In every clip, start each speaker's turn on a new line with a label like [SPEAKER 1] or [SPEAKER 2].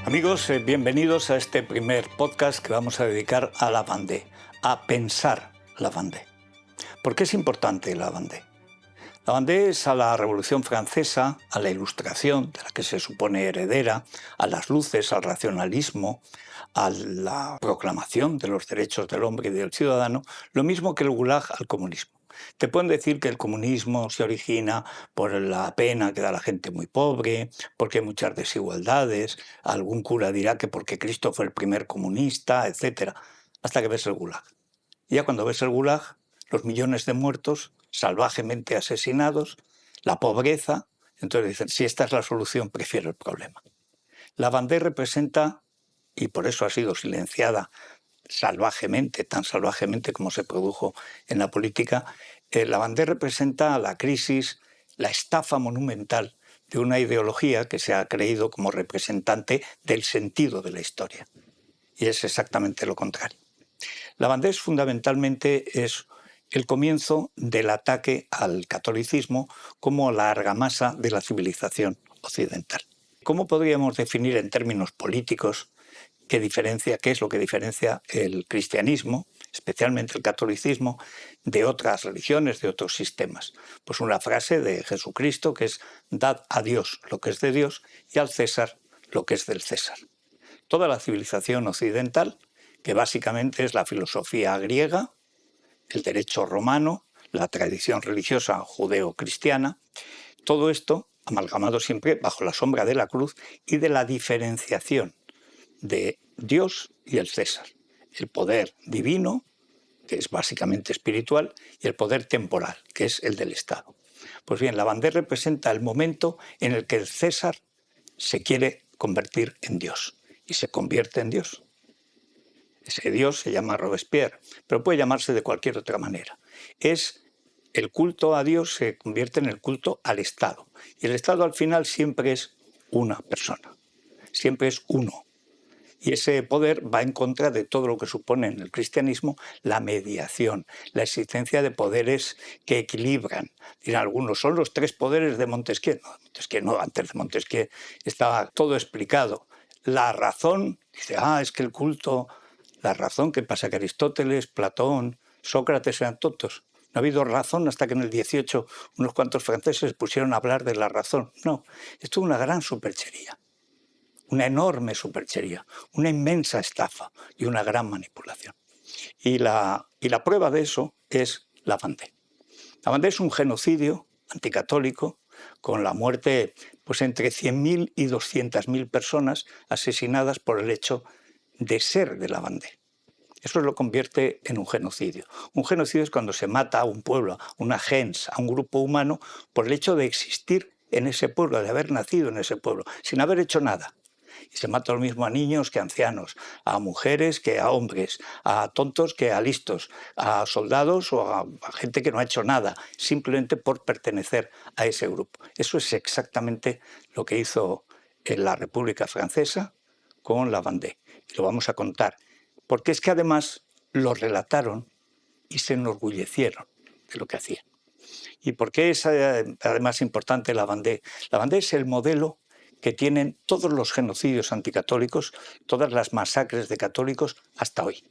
[SPEAKER 1] Amigos, bienvenidos a este primer podcast que vamos a dedicar a la Vendée, a pensar la Vendée. ¿Por qué es importante la Vendée? La Vendée es a la Revolución Francesa, a la Ilustración, de la que se supone heredera, a las luces, al racionalismo, a la proclamación de los derechos del hombre y del ciudadano, lo mismo que el Gulag al comunismo. Te pueden decir que el comunismo se origina por la pena que da la gente muy pobre, porque hay muchas desigualdades, algún cura dirá que porque Cristo fue el primer comunista, etc. Hasta que ves el Gulag. Y ya cuando ves el Gulag, los millones de muertos salvajemente asesinados, la pobreza, entonces dicen, si esta es la solución, prefiero el problema. La Vendée representa, y por eso ha sido silenciada salvajemente, tan salvajemente como se produjo en la política, la Vendée representa la crisis, la estafa monumental de una ideología que se ha creído como representante del sentido de la historia. Y es exactamente lo contrario. La Vendée fundamentalmente es el comienzo del ataque al catolicismo como la argamasa de la civilización occidental. ¿Cómo podríamos definir en términos políticos qué es lo que diferencia el cristianismo, especialmente el catolicismo, de otras religiones, de otros sistemas? Pues una frase de Jesucristo que es: dad a Dios lo que es de Dios y al César lo que es del César. Toda la civilización occidental, que básicamente es la filosofía griega, el derecho romano, la tradición religiosa judeo-cristiana, todo esto amalgamado siempre bajo la sombra de la cruz y de la diferenciación de Dios y el César. El poder divino, que es básicamente espiritual, y el poder temporal, que es el del Estado. Pues bien, la Vendée representa el momento en el que el César se quiere convertir en Dios y se convierte en Dios. Ese Dios se llama Robespierre, pero puede llamarse de cualquier otra manera. El culto a Dios se convierte en el culto al Estado. Y el Estado al final siempre es una persona, siempre es uno. Y ese poder va en contra de todo lo que supone en el cristianismo la mediación, la existencia de poderes que equilibran. Dirán algunos, son los tres poderes de Montesquieu. No, Montesquieu no, antes de Montesquieu estaba todo explicado. La razón, dice, es que el culto, la razón, ¿qué pasa? Que Aristóteles, Platón, Sócrates eran tontos. No ha habido razón hasta que en el 18 unos cuantos franceses pusieron a hablar de la razón. No, esto es una gran superchería. Una enorme superchería, una inmensa estafa y una gran manipulación. Y la prueba de eso es la Vendée. La Vendée es un genocidio anticatólico con la muerte entre 100.000 y 200.000 personas asesinadas por el hecho de ser de la Vendée. Eso lo convierte en un genocidio. Un genocidio es cuando se mata a un pueblo, a una gens, a un grupo humano, por el hecho de existir en ese pueblo, de haber nacido en ese pueblo, sin haber hecho nada. Y se mata lo mismo a niños que a ancianos, a mujeres que a hombres, a tontos que a listos, a soldados o a gente que no ha hecho nada, simplemente por pertenecer a ese grupo. Eso es exactamente lo que hizo en la República Francesa con la Vendée. Y lo vamos a contar, porque es que además lo relataron y se enorgullecieron de lo que hacían. ¿Y por qué es además importante la Vendée? La Vendée es el modelo que tienen todos los genocidios anticatólicos, todas las masacres de católicos hasta hoy.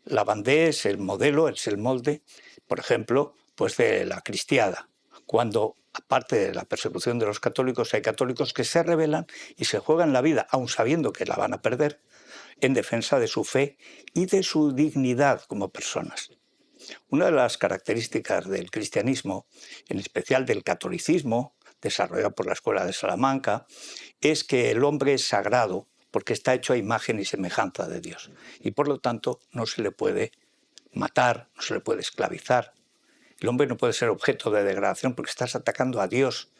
[SPEAKER 1] La Vendée es el modelo, es el molde, por ejemplo, de la cristiada, cuando, aparte de la persecución de los católicos, hay católicos que se rebelan y se juegan la vida, aun sabiendo que la van a perder, en defensa de su fe y de su dignidad como personas. Una de las características del cristianismo, en especial del catolicismo, desarrollado por la Escuela de Salamanca, es que el hombre es sagrado porque está hecho a imagen y semejanza de Dios. Y por lo tanto no se le puede matar, no se le puede esclavizar. El hombre no puede ser objeto de degradación porque estás atacando a Dios,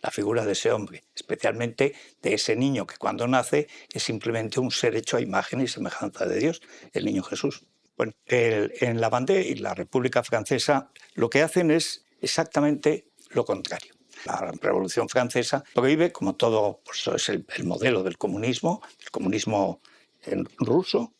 [SPEAKER 1] la figura de ese hombre, especialmente de ese niño que cuando nace es simplemente un ser hecho a imagen y semejanza de Dios, el niño Jesús. Bueno, en la Vendée y la República Francesa lo que hacen es exactamente lo contrario. La Revolución Francesa prohíbe, como todo, eso es el modelo del comunismo ruso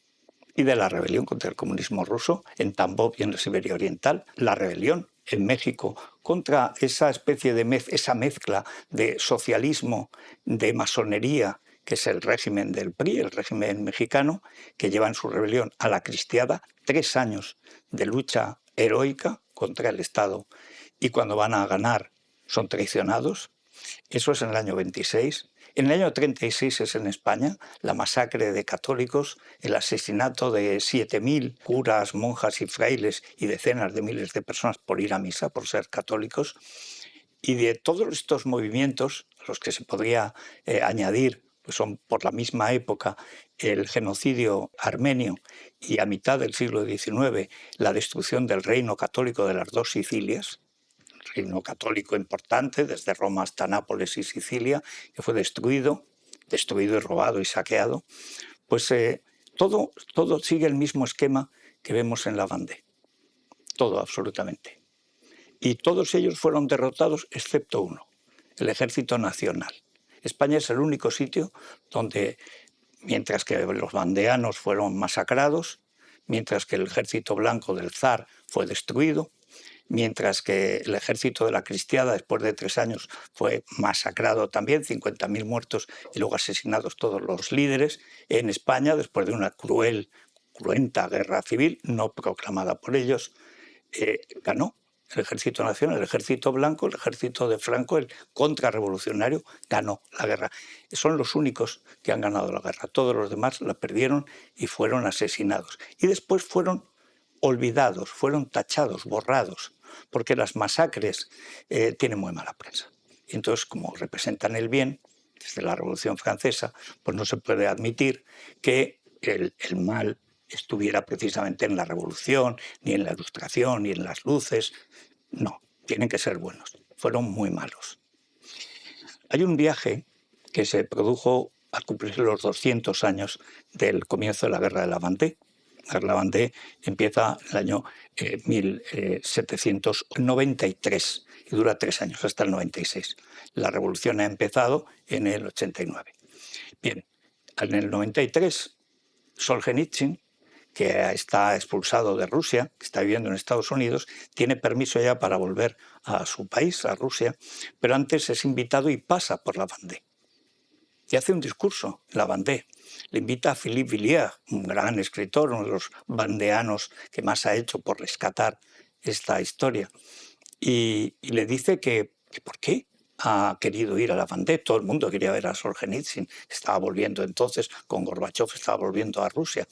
[SPEAKER 1] y de la rebelión contra el comunismo ruso en Tambov y en la Siberia Oriental, la rebelión en México contra esa especie de esa mezcla de socialismo, de masonería que es el régimen del PRI, el régimen mexicano, que lleva en su rebelión a la cristiada 3 años de lucha heroica contra el Estado, y cuando van a ganar son traicionados. Eso es en el año 26. En el año 36 es en España la masacre de católicos, el asesinato de 7.000 curas, monjas y frailes y decenas de miles de personas por ir a misa, por ser católicos. Y de todos estos movimientos, a los que se podría añadir, pues son por la misma época, el genocidio armenio y a mitad del siglo XIX la destrucción del reino católico de las dos Sicilias, reino católico importante, desde Roma hasta Nápoles y Sicilia, que fue destruido y robado y saqueado, pues todo sigue el mismo esquema que vemos en la Vendée. Todo, absolutamente. Y todos ellos fueron derrotados excepto uno, el Ejército Nacional. España es el único sitio donde, mientras que los vandeanos fueron masacrados, mientras que el Ejército Blanco del Zar fue destruido, mientras que el ejército de la Cristiada, después de 3 años, fue masacrado también, 50.000 muertos y luego asesinados todos los líderes. En España, después de una cruenta guerra civil, no proclamada por ellos, ganó el Ejército Nacional, el Ejército Blanco, el ejército de Franco, el contrarrevolucionario, ganó la guerra. Son los únicos que han ganado la guerra. Todos los demás la perdieron y fueron asesinados. Y después fueron olvidados, fueron tachados, borrados, porque las masacres tienen muy mala prensa. Y entonces, como representan el bien, desde la Revolución Francesa, pues no se puede admitir que el mal estuviera precisamente en la Revolución, ni en la Ilustración, ni en las luces. No, tienen que ser buenos. Fueron muy malos. Hay un viaje que se produjo al cumplirse los 200 años del comienzo de la Guerra de la Vendée. La Vendée empieza en el año 1793 y dura 3 años, hasta el 96. La revolución ha empezado en el 89. Bien, en el 93, Solzhenitsyn, que está expulsado de Rusia, que está viviendo en Estados Unidos, tiene permiso ya para volver a su país, a Rusia, pero antes es invitado y pasa por la Vendée. Y hace un discurso en la Vendée. Le invita a Philippe Villiers, un gran escritor, uno de los vandeanos que más ha hecho por rescatar esta historia. Y le dice que ¿por qué ha querido ir a la Vendée? Todo el mundo quería ver a Solzhenitsyn, estaba volviendo entonces, con Gorbachov estaba volviendo a Rusia.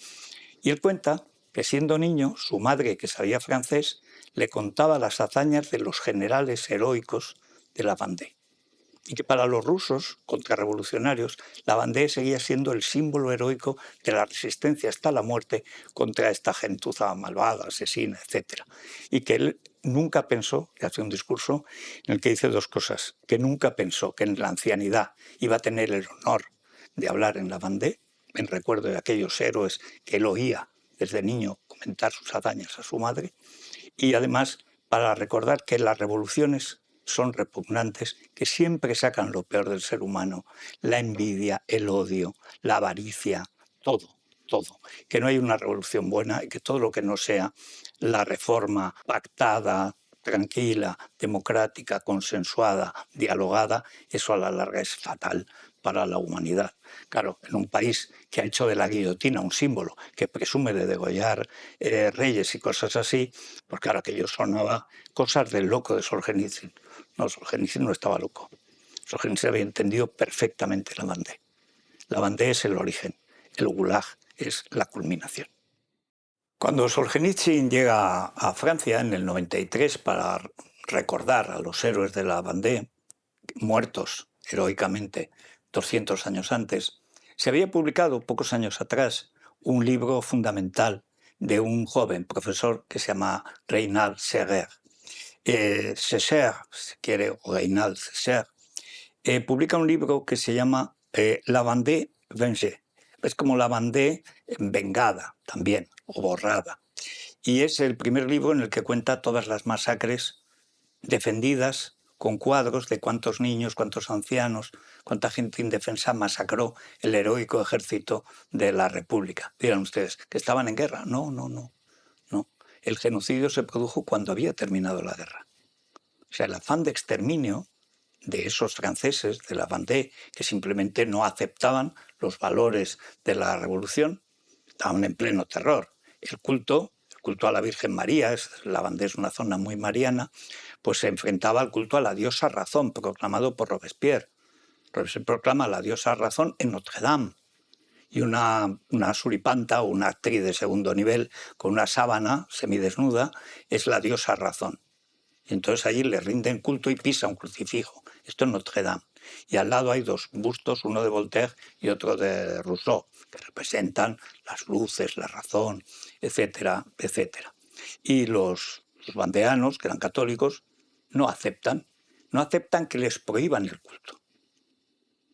[SPEAKER 1] Y él cuenta que siendo niño, su madre, que sabía francés, le contaba las hazañas de los generales heroicos de la Vendée. Y que para los rusos contrarrevolucionarios, la Vendée seguía siendo el símbolo heroico de la resistencia hasta la muerte contra esta gentuza malvada, asesina, etc. Y que él nunca pensó, que hace un discurso en el que dice 2 cosas, que nunca pensó que en la ancianidad iba a tener el honor de hablar en la Vendée, en recuerdo de aquellos héroes que él oía desde niño comentar sus hazañas a su madre, y además para recordar que las revoluciones son repugnantes, que siempre sacan lo peor del ser humano, la envidia, el odio, la avaricia, todo, que no hay una revolución buena y que todo lo que no sea la reforma pactada, tranquila, democrática, consensuada, dialogada, eso a la larga es fatal para la humanidad. Claro, en un país que ha hecho de la guillotina un símbolo, que presume de degollar reyes y cosas así, pues claro, aquello sonaba cosas del loco de Solzhenitsyn. No, Solzhenitsyn no estaba loco. Solzhenitsyn había entendido perfectamente la Vendée. La Vendée es el origen, el Gulag es la culminación. Cuando Solzhenitsyn llega a Francia en el 93 para recordar a los héroes de la Vendée, muertos heroicamente 200 años antes, se había publicado pocos años atrás un libro fundamental de un joven profesor que se llama Reynald Seger. Seger, si quiere, o Reynald Seger, publica un libro que se llama La Vendée vengée. Es como la Vendée vengada también, o borrada. Y es el primer libro en el que cuenta todas las masacres defendidas con cuadros de cuántos niños, cuántos ancianos, cuánta gente indefensa masacró el heroico ejército de la República. Dirán ustedes, ¿que estaban en guerra? No. El genocidio se produjo cuando había terminado la guerra. O sea, el afán de exterminio de esos franceses, de la Vendée, que simplemente no aceptaban los valores de la revolución, estaban en pleno terror. El culto a la Virgen María, la Vendée es una zona muy mariana, pues se enfrentaba al culto a la diosa razón, proclamado por Robespierre. Robespierre proclama la diosa razón en Notre-Dame, y una suripanta o una actriz de segundo nivel con una sábana semidesnuda es la diosa razón. Y entonces allí le rinden culto y pisa un crucifijo. Esto en Notre-Dame. Y al lado hay dos bustos, uno de Voltaire y otro de Rousseau, que representan las luces, la razón, etcétera, etcétera. Y los vandeanos, que eran católicos, no aceptan que les prohíban el culto.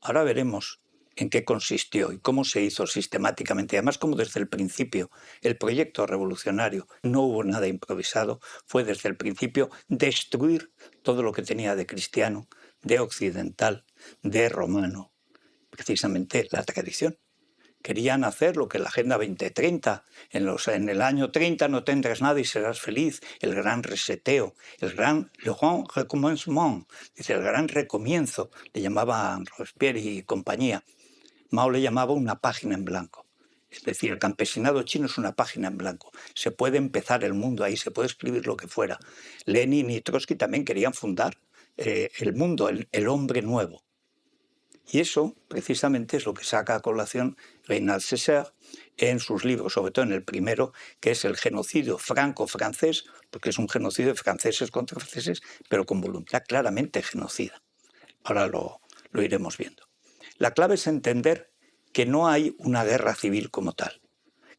[SPEAKER 1] Ahora veremos en qué consistió y cómo se hizo sistemáticamente. Además, como desde el principio el proyecto revolucionario no hubo nada improvisado, fue desde el principio destruir todo lo que tenía de cristiano, de occidental, de romano, precisamente la tradición. Querían hacer lo que la Agenda 2030, en el año 30 no tendrás nada y serás feliz, el gran reseteo, le grand recommencement, dice, el gran recomienzo, le llamaban Robespierre y compañía. Mao le llamaba una página en blanco. Es decir, el campesinado chino es una página en blanco. Se puede empezar el mundo ahí, se puede escribir lo que fuera. Lenin y Trotsky también querían fundar el mundo, el hombre nuevo. Y eso, precisamente, es lo que saca a colación Reynald Césaire en sus libros, sobre todo en el primero, que es el genocidio franco-francés, porque es un genocidio de franceses contra franceses, pero con voluntad claramente genocida. Ahora lo iremos viendo. La clave es entender que no hay una guerra civil como tal,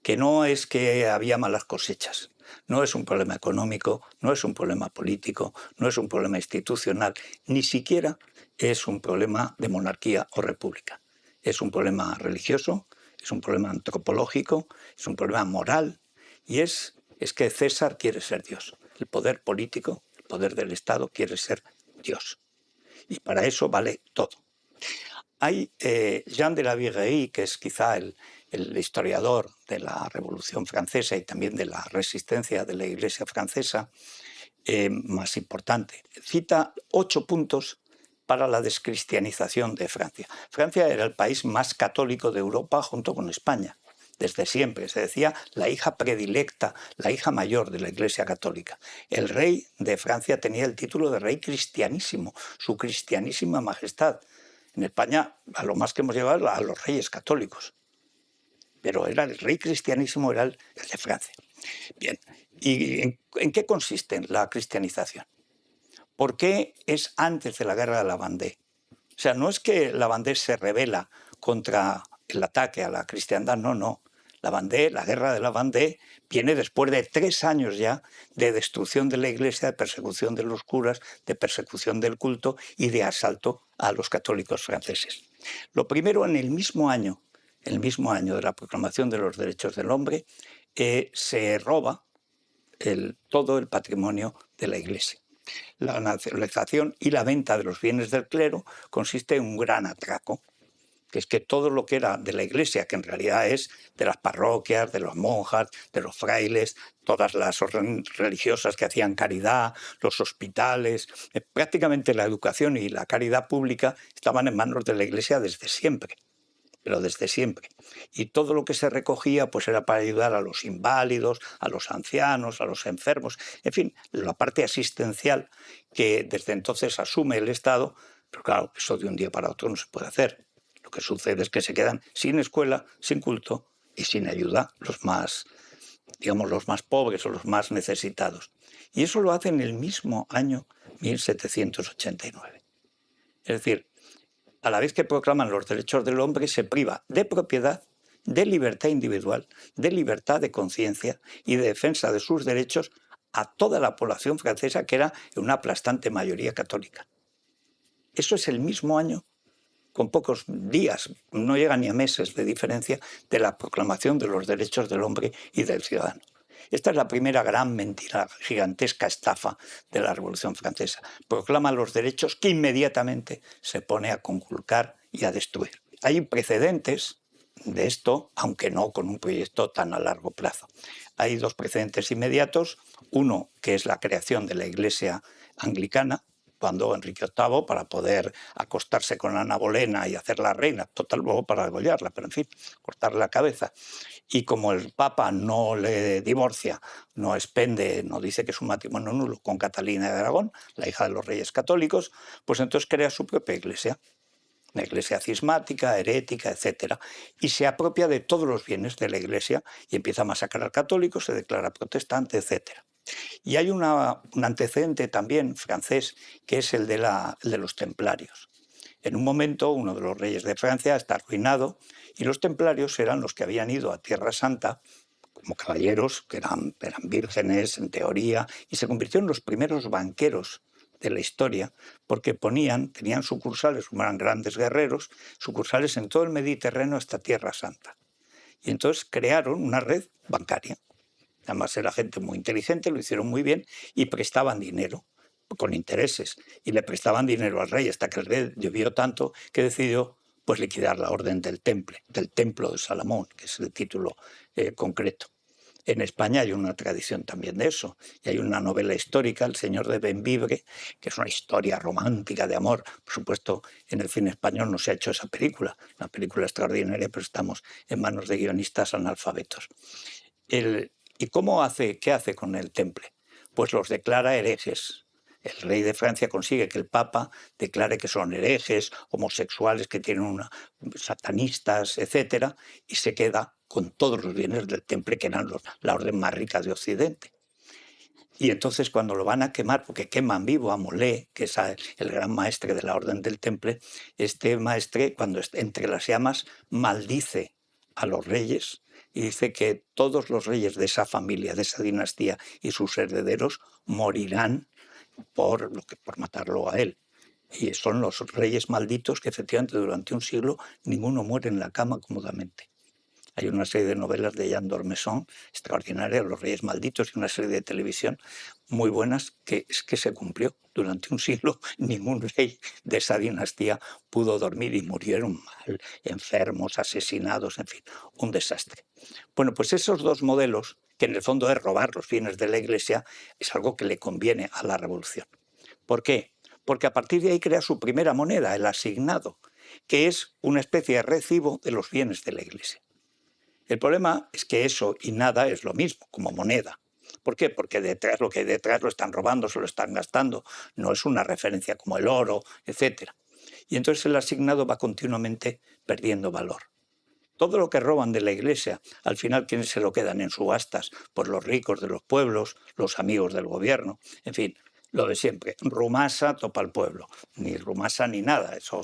[SPEAKER 1] que no es que había malas cosechas, no es un problema económico, no es un problema político, no es un problema institucional, ni siquiera es un problema de monarquía o república. Es un problema religioso, es un problema antropológico, es un problema moral, y es que César quiere ser Dios. El poder político, el poder del Estado quiere ser Dios. Y para eso vale todo. Hay Jean de la Viguerie, que es quizá el historiador de la Revolución Francesa y también de la resistencia de la Iglesia francesa más importante. Cita 8 puntos para la descristianización de Francia. Francia era el país más católico de Europa junto con España. Desde siempre se decía la hija predilecta, la hija mayor de la Iglesia Católica. El rey de Francia tenía el título de rey cristianísimo, su cristianísima majestad. En España, a lo más que hemos llegado a los reyes católicos. Pero era el rey cristianísimo, era el de Francia. Bien, ¿y en qué consiste la cristianización? ¿Por qué es antes de la guerra de la Vendée? O sea, no es que la Vendée se rebela contra el ataque a la cristiandad, no. La Vendée, la guerra de la Vendée, viene después de 3 años ya de destrucción de la Iglesia, de persecución de los curas, de persecución del culto y de asalto a los católicos franceses. Lo primero, en el mismo año de la proclamación de los derechos del hombre, se roba todo el patrimonio de la Iglesia. La nacionalización y la venta de los bienes del clero consiste en un gran atraco, que es que todo lo que era de la Iglesia, que en realidad es de las parroquias, de las monjas, de los frailes, todas las órdenes religiosas que hacían caridad, los hospitales, prácticamente la educación y la caridad pública estaban en manos de la Iglesia desde siempre, pero desde siempre. Y todo lo que se recogía pues era para ayudar a los inválidos, a los ancianos, a los enfermos, en fin, la parte asistencial que desde entonces asume el Estado, pero claro, eso de un día para otro no se puede hacer. Lo que sucede es que se quedan sin escuela, sin culto y sin ayuda los más pobres o los más necesitados. Y eso lo hace en el mismo año 1789. Es decir, a la vez que proclaman los derechos del hombre, se priva de propiedad, de libertad individual, de libertad de conciencia y de defensa de sus derechos a toda la población francesa, que era una aplastante mayoría católica. Eso es el mismo año, con pocos días, no llega ni a meses de diferencia, de la proclamación de los derechos del hombre y del ciudadano. Esta es la primera gran mentira, gigantesca estafa de la Revolución Francesa. Proclama los derechos que inmediatamente se pone a conculcar y a destruir. Hay precedentes de esto, aunque no con un proyecto tan a largo plazo. Hay 2 precedentes inmediatos. Uno, que es la creación de la Iglesia anglicana, cuando Enrique VIII, para poder acostarse con Ana Bolena y hacerla reina, total, luego para degollarla, pero en fin, cortarle la cabeza. Y como el Papa no le divorcia, no expende, no dice que es un matrimonio nulo con Catalina de Aragón, la hija de los reyes católicos, pues entonces crea su propia iglesia, una iglesia cismática, herética, etcétera, y se apropia de todos los bienes de la iglesia y empieza a masacrar católicos, se declara protestante, etcétera. Y hay un antecedente también francés, que es el de los templarios. En un momento, uno de los reyes de Francia está arruinado y los templarios eran los que habían ido a Tierra Santa como caballeros, que eran vírgenes en teoría, y se convirtieron en los primeros banqueros de la historia, porque tenían sucursales, como eran grandes guerreros, sucursales en todo el Mediterráneo hasta Tierra Santa. Y entonces crearon una red bancaria. Además era gente muy inteligente, lo hicieron muy bien y prestaban dinero con intereses. Y le prestaban dinero al rey hasta que el rey llovió tanto que decidió pues liquidar la orden del templo de Salomón, que es el título concreto. En España hay una tradición también de eso, y hay una novela histórica, El Señor de Bembibre, que es una historia romántica de amor. Por supuesto, en el cine español no se ha hecho esa película, una película extraordinaria, pero estamos en manos de guionistas analfabetos. ¿Y qué hace con el temple? Pues los declara herejes. El rey de Francia consigue que el Papa declare que son herejes, homosexuales, que tienen satanistas, etcétera, y se queda con todos los bienes del temple, que eran la orden más rica de Occidente. Y entonces cuando lo van a quemar, porque queman vivo a Molé, que es el gran maestre de la orden del temple, este maestre, cuando entre las llamas, maldice a los reyes y dice que todos los reyes de esa familia, de esa dinastía y sus herederos morirán por matarlo a él. Y son los reyes malditos que efectivamente durante un siglo ninguno muere en la cama cómodamente. Hay una serie de novelas de Jean d'Ormesson extraordinarias, Los Reyes Malditos, y una serie de televisión muy buenas que se cumplió. Durante un siglo ningún rey de esa dinastía pudo dormir y murieron mal, enfermos, asesinados, en fin, un desastre. Bueno, pues esos dos modelos, que en el fondo es robar los bienes de la Iglesia, es algo que le conviene a la Revolución. ¿Por qué? Porque a partir de ahí crea su primera moneda, el asignado, que es una especie de recibo de los bienes de la Iglesia. El problema es que eso y nada es lo mismo, como moneda. ¿Por qué? Porque lo que hay detrás lo están robando, se lo están gastando. No es una referencia como el oro, etc. Y entonces el asignado va continuamente perdiendo valor. Todo lo que roban de la Iglesia, al final, ¿quiénes se lo quedan en subastas? Pues los ricos de los pueblos, los amigos del gobierno, en fin, lo de siempre. Rumasa topa al pueblo, ni rumasa ni nada. Eso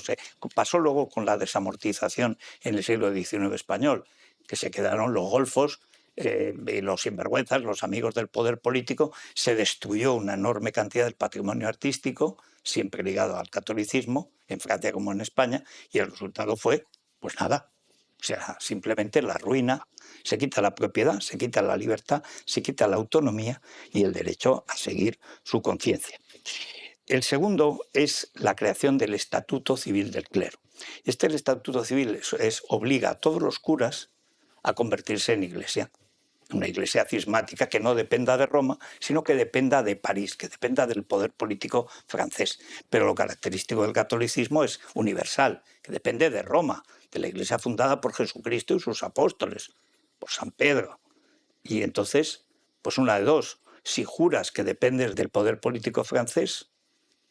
[SPEAKER 1] pasó luego con la desamortización en el siglo XIX español, que se quedaron los golfos y los sinvergüenzas, los amigos del poder político. Se destruyó una enorme cantidad del patrimonio artístico, siempre ligado al catolicismo, en Francia como en España, y el resultado fue, pues nada, o sea, simplemente la ruina. Se quita la propiedad, se quita la libertad, se quita la autonomía y el derecho a seguir su conciencia. El segundo es la creación del Estatuto Civil del Clero. El Estatuto Civil obliga a todos los curas a convertirse en iglesia. Una iglesia cismática que no dependa de Roma, sino que dependa de París, que dependa del poder político francés. Pero lo característico del catolicismo es universal, que depende de Roma, de la iglesia fundada por Jesucristo y sus apóstoles, por San Pedro. Y entonces, pues una de dos, si juras que dependes del poder político francés,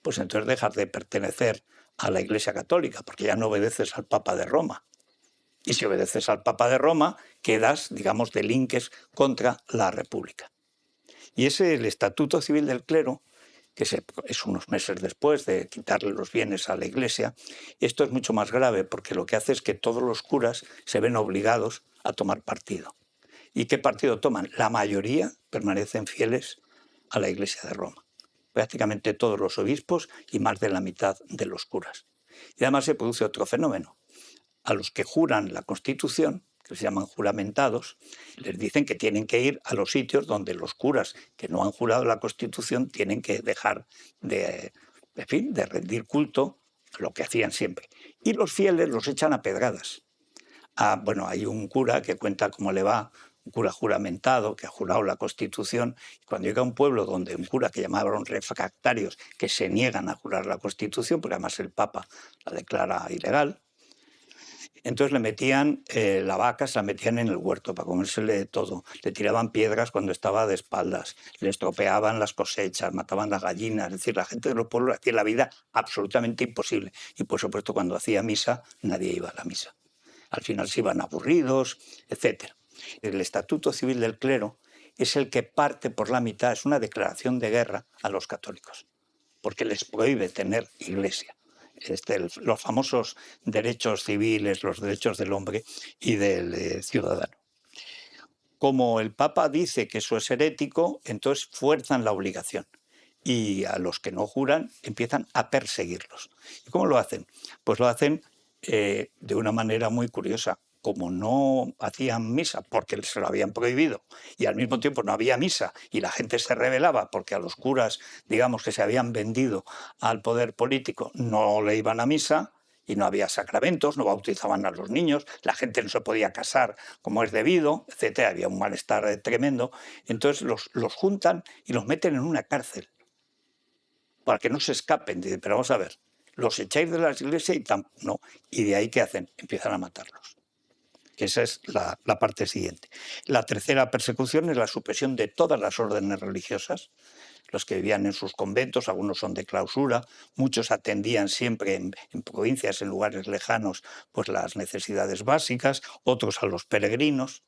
[SPEAKER 1] pues entonces dejas de pertenecer a la Iglesia Católica, porque ya no obedeces al Papa de Roma. Y si obedeces al Papa de Roma, quedas, digamos, delinques contra la República. Y ese es el Estatuto Civil del Clero, que es unos meses después de quitarle los bienes a la Iglesia. Esto es mucho más grave porque lo que hace es que todos los curas se ven obligados a tomar partido. ¿Y qué partido toman? La mayoría permanecen fieles a la Iglesia de Roma. Prácticamente todos los obispos y más de la mitad de los curas. Y además se produce otro fenómeno. A los que juran la Constitución, que se llaman juramentados, les dicen que tienen que ir a los sitios donde los curas que no han jurado la Constitución tienen que dejar de rendir culto a lo que hacían siempre. Y los fieles los echan a pedradas. Bueno, hay un cura que cuenta cómo le va un cura juramentado que ha jurado la Constitución. Y cuando llega a un pueblo donde un cura que llamaban refractarios, que se niegan a jurar la Constitución, porque además el Papa la declara ilegal, entonces le metían la vaca, se la metían en el huerto para comérsele todo. Le tiraban piedras cuando estaba de espaldas, le estropeaban las cosechas, mataban las gallinas. Es decir, la gente de los pueblos hacía la vida absolutamente imposible. Y por supuesto, cuando hacía misa, nadie iba a la misa. Al final se iban aburridos, etc. El Estatuto Civil del Clero es el que parte por la mitad, es una declaración de guerra a los católicos, porque les prohíbe tener iglesia. Los famosos derechos civiles, los derechos del hombre y del ciudadano. Como el Papa dice que eso es herético, entonces fuerzan la obligación. Y a los que no juran empiezan a perseguirlos. ¿Y cómo lo hacen? Pues lo hacen de una manera muy curiosa. Como no hacían misa porque se lo habían prohibido y al mismo tiempo no había misa y la gente se rebelaba porque a los curas, digamos, que se habían vendido al poder político, no le iban a misa y no había sacramentos, no bautizaban a los niños, la gente no se podía casar como es debido, etcétera. Había un malestar tremendo. Entonces los juntan y los meten en una cárcel para que no se escapen. Dicen, pero vamos a ver, los echáis de las iglesias y no. Y de ahí, ¿qué hacen? Empiezan a matarlos. Que esa es la parte siguiente. La tercera persecución es la supresión de todas las órdenes religiosas. Los que vivían en sus conventos, algunos son de clausura, muchos atendían siempre en provincias, en lugares lejanos, pues las necesidades básicas, otros a los peregrinos,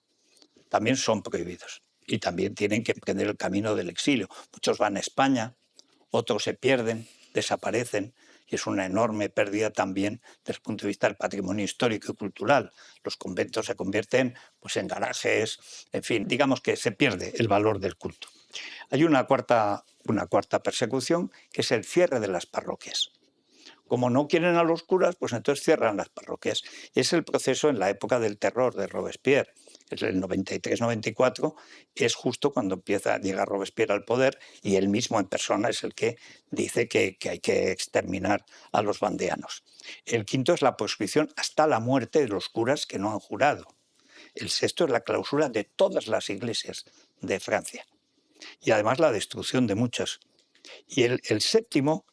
[SPEAKER 1] también son prohibidos. Y también tienen que emprender el camino del exilio. Muchos van a España, otros se pierden, desaparecen, y es una enorme pérdida también desde el punto de vista del patrimonio histórico y cultural. Los conventos se convierten pues, en garajes, en fin, digamos que se pierde el valor del culto. Hay una cuarta persecución, que es el cierre de las parroquias. Como no quieren a los curas, pues entonces cierran las parroquias. Es el proceso en la época del terror de Robespierre, es el 93-94, es justo cuando llega Robespierre al poder y él mismo en persona es el que dice que hay que exterminar a los vandeanos. El quinto es la proscripción hasta la muerte de los curas que no han jurado. El sexto es la clausura de todas las iglesias de Francia y además la destrucción de muchas. Y el séptimo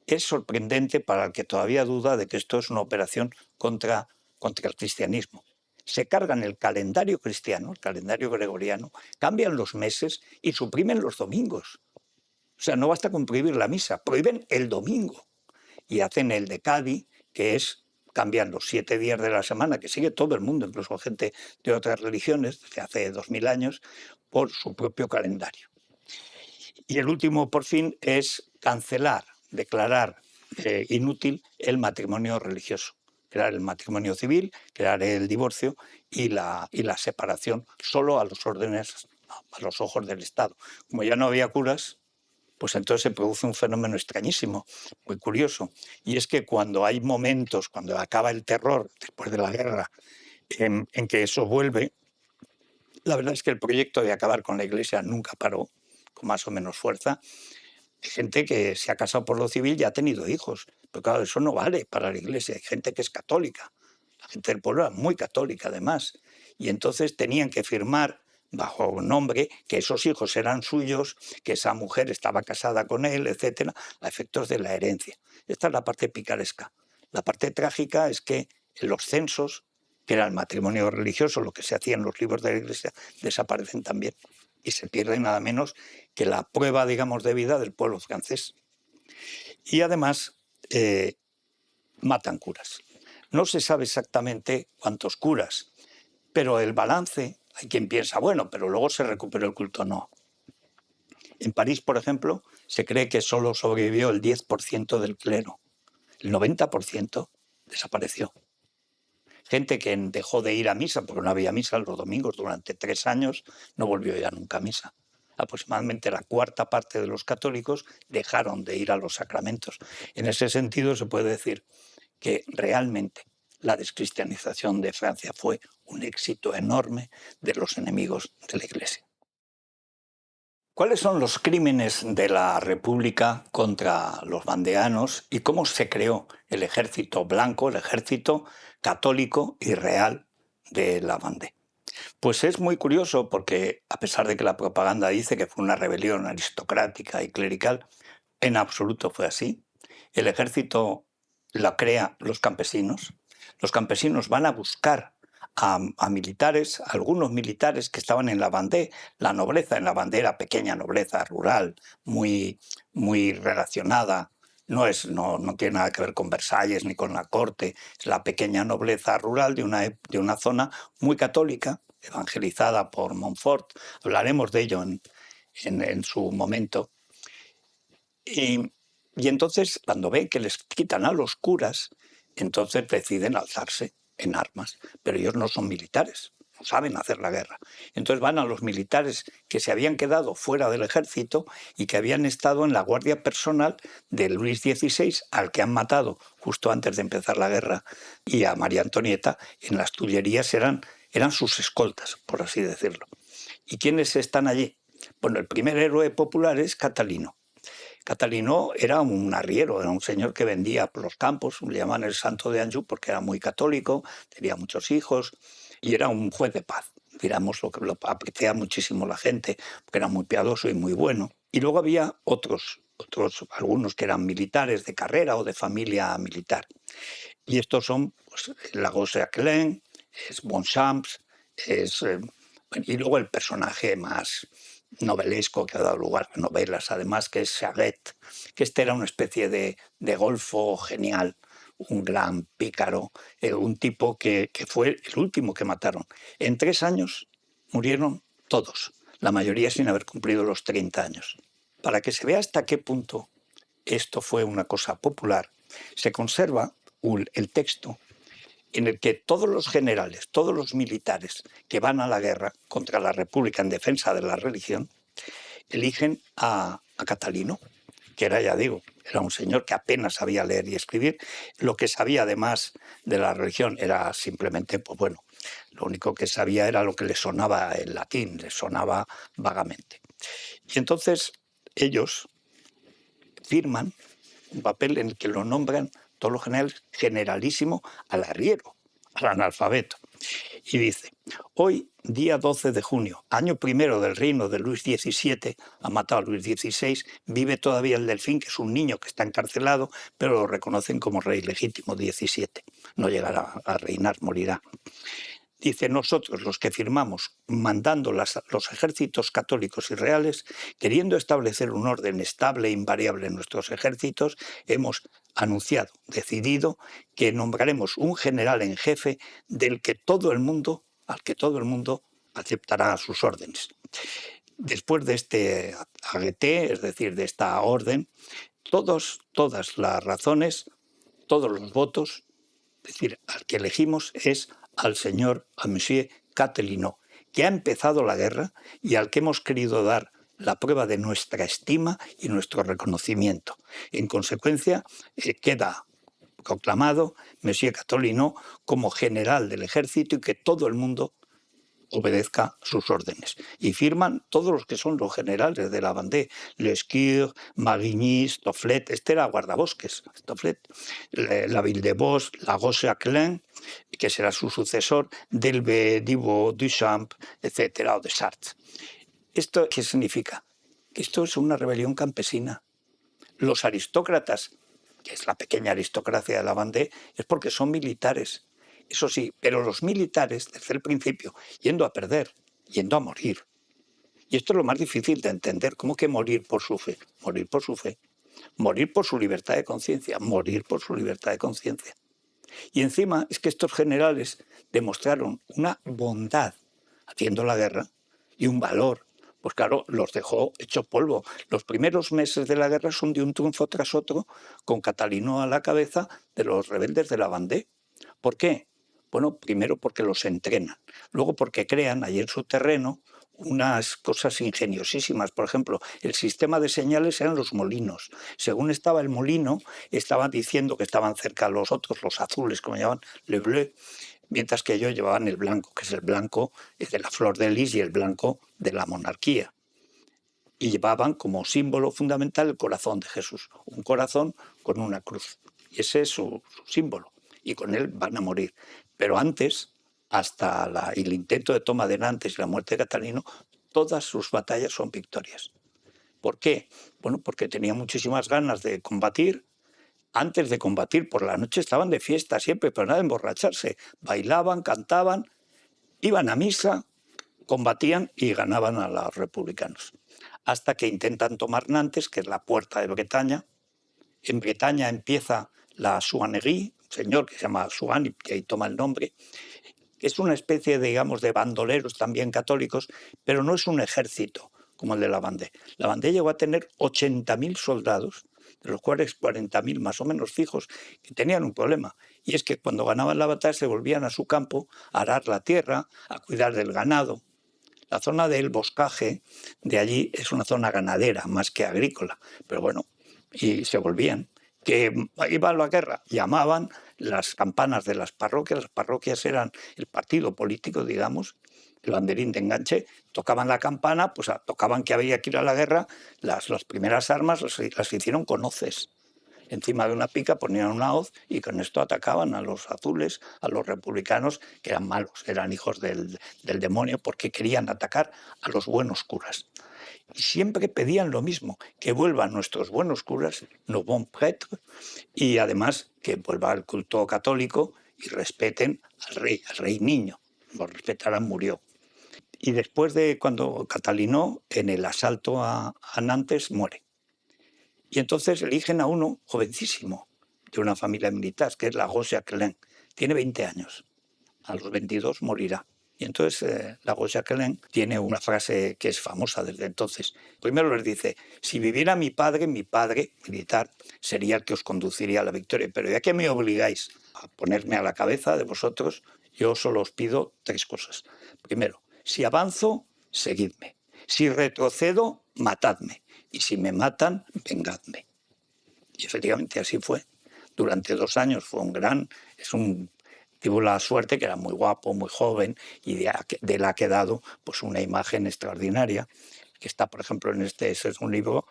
[SPEAKER 1] es sorprendente para el que todavía duda de que esto es una operación contra el cristianismo. Se cargan el calendario cristiano, el calendario gregoriano, cambian los meses y suprimen los domingos. O sea, no basta con prohibir la misa, prohíben el domingo. Y hacen el decadi, que es cambian los 7 días de la semana, que sigue todo el mundo, incluso gente de otras religiones, desde hace 2000 años, por su propio calendario. Y el último, por fin, es cancelar, declarar inútil el matrimonio religioso, crear el matrimonio civil, crear el divorcio y la separación solo a los órdenes, a los ojos del Estado. Como ya no había curas, pues entonces se produce un fenómeno extrañísimo, muy curioso, y es que cuando hay momentos, cuando acaba el terror después de la guerra, en que eso vuelve, la verdad es que el proyecto de acabar con la Iglesia nunca paró, con más o menos fuerza. Hay gente que se ha casado por lo civil y ha tenido hijos, pero claro, eso no vale para la Iglesia. Hay gente que es católica, la gente del pueblo era muy católica además, y entonces tenían que firmar bajo un nombre que esos hijos eran suyos, que esa mujer estaba casada con él, etcétera, a efectos de la herencia. Esta es la parte picaresca. La parte trágica es que en los censos, que era el matrimonio religioso, lo que se hacía en los libros de la Iglesia, desaparecen también y se pierde nada menos que la prueba, digamos, de vida del pueblo francés. Y además matan curas. No se sabe exactamente cuántos curas, pero el balance, hay quien piensa, bueno, pero luego se recuperó el culto. No. En París, por ejemplo, se cree que solo sobrevivió el 10% del clero. El 90% desapareció. Gente que dejó de ir a misa, porque no había misa los domingos durante 3 años, no volvió ya nunca a misa. Aproximadamente la cuarta parte de los católicos dejaron de ir a los sacramentos. En ese sentido se puede decir que realmente la descristianización de Francia fue un éxito enorme de los enemigos de la Iglesia. ¿Cuáles son los crímenes de la República contra los vandeanos y cómo se creó el ejército blanco, el ejército católico y real de la Vendée? Pues es muy curioso porque, a pesar de que la propaganda dice que fue una rebelión aristocrática y clerical, en absoluto fue así. El ejército la crea los campesinos. Los campesinos van a buscar a militares, algunos militares que estaban en la Vendée, la nobleza en la Vendée era pequeña nobleza rural, muy, muy relacionada. No tiene nada que ver con Versalles ni con la corte, es la pequeña nobleza rural de una zona muy católica, evangelizada por Montfort. Hablaremos de ello en su momento. Y, y entonces, cuando ven que les quitan a los curas, entonces deciden alzarse en armas. Pero ellos no son militares, no saben hacer la guerra. Entonces van a los militares que se habían quedado fuera del ejército y que habían estado en la guardia personal de Luis XVI, al que han matado justo antes de empezar la guerra, y a María Antonieta, en las Tullerías eran sus escoltas, por así decirlo. ¿Y quiénes están allí? Bueno, el primer héroe popular es Catalino. Catalino era un arriero, era un señor que vendía por los campos, le llamaban el Santo de Anjou porque era muy católico, tenía muchos hijos y era un juez de paz. Digamos, lo que lo apreciaba muchísimo la gente, porque era muy piadoso y muy bueno. Y luego había algunos que eran militares de carrera o de familia militar. Y estos son pues, Lagose-Aquelin, es Bonchamps, y luego el personaje más novelesco que ha dado lugar a novelas, además, que es Chaguet, que este era una especie de golfo genial, un gran pícaro, un tipo que fue el último que mataron. En 3 años murieron todos, la mayoría sin haber cumplido los 30 años. Para que se vea hasta qué punto esto fue una cosa popular, se conserva el texto en el que todos los generales, todos los militares que van a la guerra contra la República en defensa de la religión, eligen a Catalino, que era, ya digo, era un señor que apenas sabía leer y escribir. Lo que sabía además de la religión era simplemente, pues bueno, lo único que sabía era lo que le sonaba el latín, le sonaba vagamente. Y entonces ellos firman un papel en el que lo nombran todos los generales generalísimo al arriero, al analfabeto. Y dice, hoy, día 12 de junio, año primero del reino de Luis XVII, ha matado a Luis XVI, vive todavía el Delfín, que es un niño que está encarcelado, pero lo reconocen como rey legítimo XVII. No llegará a reinar, morirá. Dice, nosotros los que firmamos mandando los ejércitos católicos y reales, queriendo establecer un orden estable e invariable en nuestros ejércitos, hemos anunciado, decidido, que nombraremos un general en jefe al que todo el mundo aceptará sus órdenes. Después de este agueté, es decir, de esta orden, todas las razones, todos los votos, es decir, al que elegimos es a Monsieur Catelinot, que ha empezado la guerra y al que hemos querido dar la prueba de nuestra estima y nuestro reconocimiento. En consecuencia, queda proclamado Monsieur Catelinot como general del ejército y que todo el mundo obedezca sus órdenes. Y firman todos los que son los generales de la Vendée, Lescure, Marigny, Stofflet, este era guardabosques, Stofflet, la Villebos, Lagose-Aquelin, que será su sucesor, Delbé, Dibot, Duchamp, etcétera, o de Sarthe. ¿Esto qué significa? Que esto es una rebelión campesina. Los aristócratas, que es la pequeña aristocracia de la Vendée, es porque son militares. Eso sí, pero los militares, desde el principio, yendo a perder, yendo a morir. Y esto es lo más difícil de entender. ¿Cómo que morir por su fe? Morir por su fe. Morir por su libertad de conciencia. Morir por su libertad de conciencia. Y encima es que estos generales demostraron una bondad haciendo la guerra y un valor. Pues claro, los dejó hecho polvo. Los primeros meses de la guerra son de un triunfo tras otro, con Catalino a la cabeza de los rebeldes de la Vendée. ¿Por qué? Bueno, primero porque los entrenan, luego porque crean allí en su terreno unas cosas ingeniosísimas. Por ejemplo, el sistema de señales eran los molinos. Según estaba el molino, estaban diciendo que estaban cerca los otros, los azules, como llaman, le bleu, mientras que ellos llevaban el blanco, que es el blanco de la flor de lis y el blanco de la monarquía. Y llevaban como símbolo fundamental el corazón de Jesús, un corazón con una cruz. Y ese es su símbolo. Y con él van a morir. Pero antes hasta el intento de toma de Nantes y la muerte de Catalino, todas sus batallas son victorias. ¿Por qué? Bueno, porque tenía muchísimas ganas de combatir. Antes de combatir, por la noche estaban de fiesta siempre, pero nada de emborracharse. Bailaban, cantaban, iban a misa, combatían y ganaban a los republicanos. Hasta que intentan tomar Nantes, que es la puerta de Bretaña. En Bretaña empieza la Suanerie, un señor que se llama Suan, que ahí toma el nombre. Es una especie, digamos, de bandoleros también católicos, pero no es un ejército como el de la Vendée. La Vendée llegó a tener 80.000 soldados, de los cuales 40.000 más o menos fijos, que tenían un problema. Y es que cuando ganaban la batalla se volvían a su campo a arar la tierra, a cuidar del ganado. La zona del boscaje de allí es una zona ganadera más que agrícola, pero bueno, y se volvían. Que iba a la guerra, llamaban las campanas de las parroquias eran el partido político, digamos, el banderín de enganche, tocaban la campana, pues tocaban que había que ir a la guerra, las primeras armas las hicieron con hoces. Encima de una pica ponían una hoz y con esto atacaban a los azules, a los republicanos, que eran malos, eran hijos del demonio, porque querían atacar a los buenos curas. Y siempre pedían lo mismo, que vuelvan nuestros buenos curas, nos bons prêtres, y además que vuelva el culto católico y respeten al rey niño. Lo respetaran, murió. Y después de cuando Catalinó, en el asalto a Nantes, muere. Y entonces eligen a uno jovencísimo, de una familia militar, que es Lagoa Jacquelin. Tiene 20 años. A los 22 morirá. Y entonces Lagoa Jacquelin tiene una frase que es famosa desde entonces. Primero les dice, si viviera mi padre militar, sería el que os conduciría a la victoria. Pero ya que me obligáis a ponerme a la cabeza de vosotros, yo solo os pido 3 cosas. Primero, si avanzo, seguidme. Si retrocedo, matadme. Y si me matan, vengadme. Y efectivamente así fue. Durante 2 años fue tuvo la suerte que era muy guapo, muy joven, y de él ha quedado pues una imagen extraordinaria, que está, por ejemplo, ese es un libro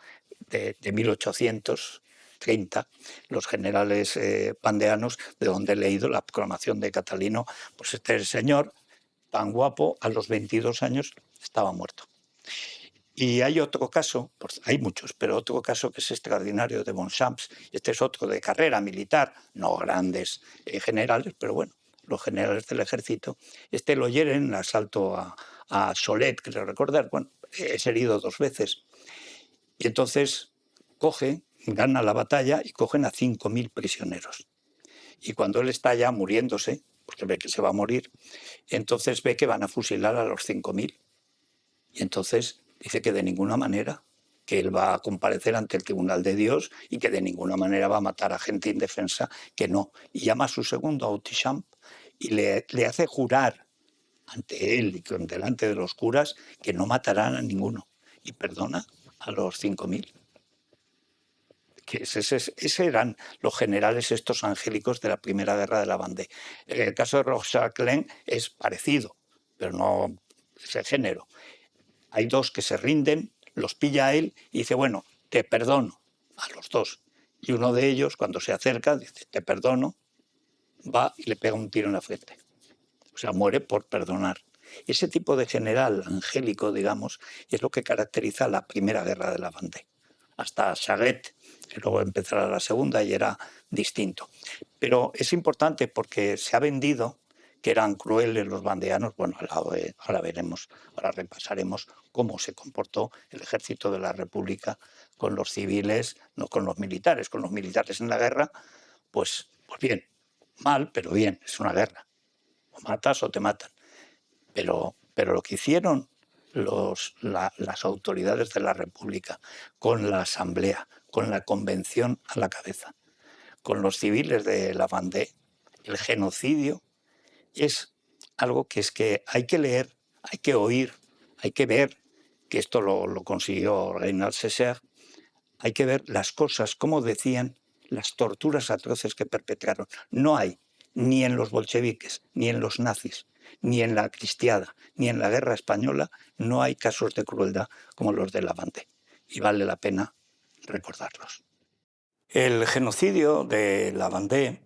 [SPEAKER 1] de 1830, los generales vandeanos, de donde he leído la proclamación de Catalino. Pues este señor, tan guapo, a los 22 años estaba muerto. Y hay otro caso, hay muchos, pero otro caso que es extraordinario de Bonchamps. Este es otro de carrera militar, no grandes generales, pero bueno, los generales del ejército. Este lo hieren en el asalto a Solet, creo recordar. Bueno, es herido 2 veces. Y entonces gana la batalla y cogen a 5.000 prisioneros. Y cuando él está ya muriéndose, porque ve que se va a morir, entonces ve que van a fusilar a los 5.000. Y entonces dice que de ninguna manera, que él va a comparecer ante el tribunal de Dios y que de ninguna manera va a matar a gente indefensa, que no. Y llama a su segundo, Autichamp, y le hace jurar ante él y delante de los curas que no matarán a ninguno. Y perdona a los 5.000. Que ese eran los generales estos angélicos de la Primera Guerra de la Vendée. El caso de Rochaclin es parecido, pero no es el género. Hay 2 que se rinden, los pilla a él y dice, bueno, te perdono a los 2. Y uno de ellos, cuando se acerca, dice, te perdono, va y le pega un tiro en la frente. O sea, muere por perdonar. Ese tipo de general angélico, digamos, es lo que caracteriza la Primera Guerra de la Vendée. Hasta Charette, que luego empezará la segunda y era distinto. Pero es importante porque se ha vendido que eran crueles los vandeanos. Bueno, ahora veremos, ahora repasaremos cómo se comportó el ejército de la República con los civiles, no con los militares. Con los militares en la guerra, pues bien, mal, pero bien, es una guerra. O matas o te matan. Pero lo que hicieron las autoridades de la República, con la Asamblea, con la Convención a la cabeza, con los civiles de la Vendée, el genocidio, es algo que es que hay que leer, hay que oír, hay que ver, que esto lo consiguió Reinald Césaire, hay que ver las cosas, como decían, las torturas atroces que perpetraron. No hay, ni en los bolcheviques, ni en los nazis, ni en la cristiada, ni en la guerra española, no hay casos de crueldad como los de la Vendée. Y vale la pena recordarlos. El genocidio de la Vendée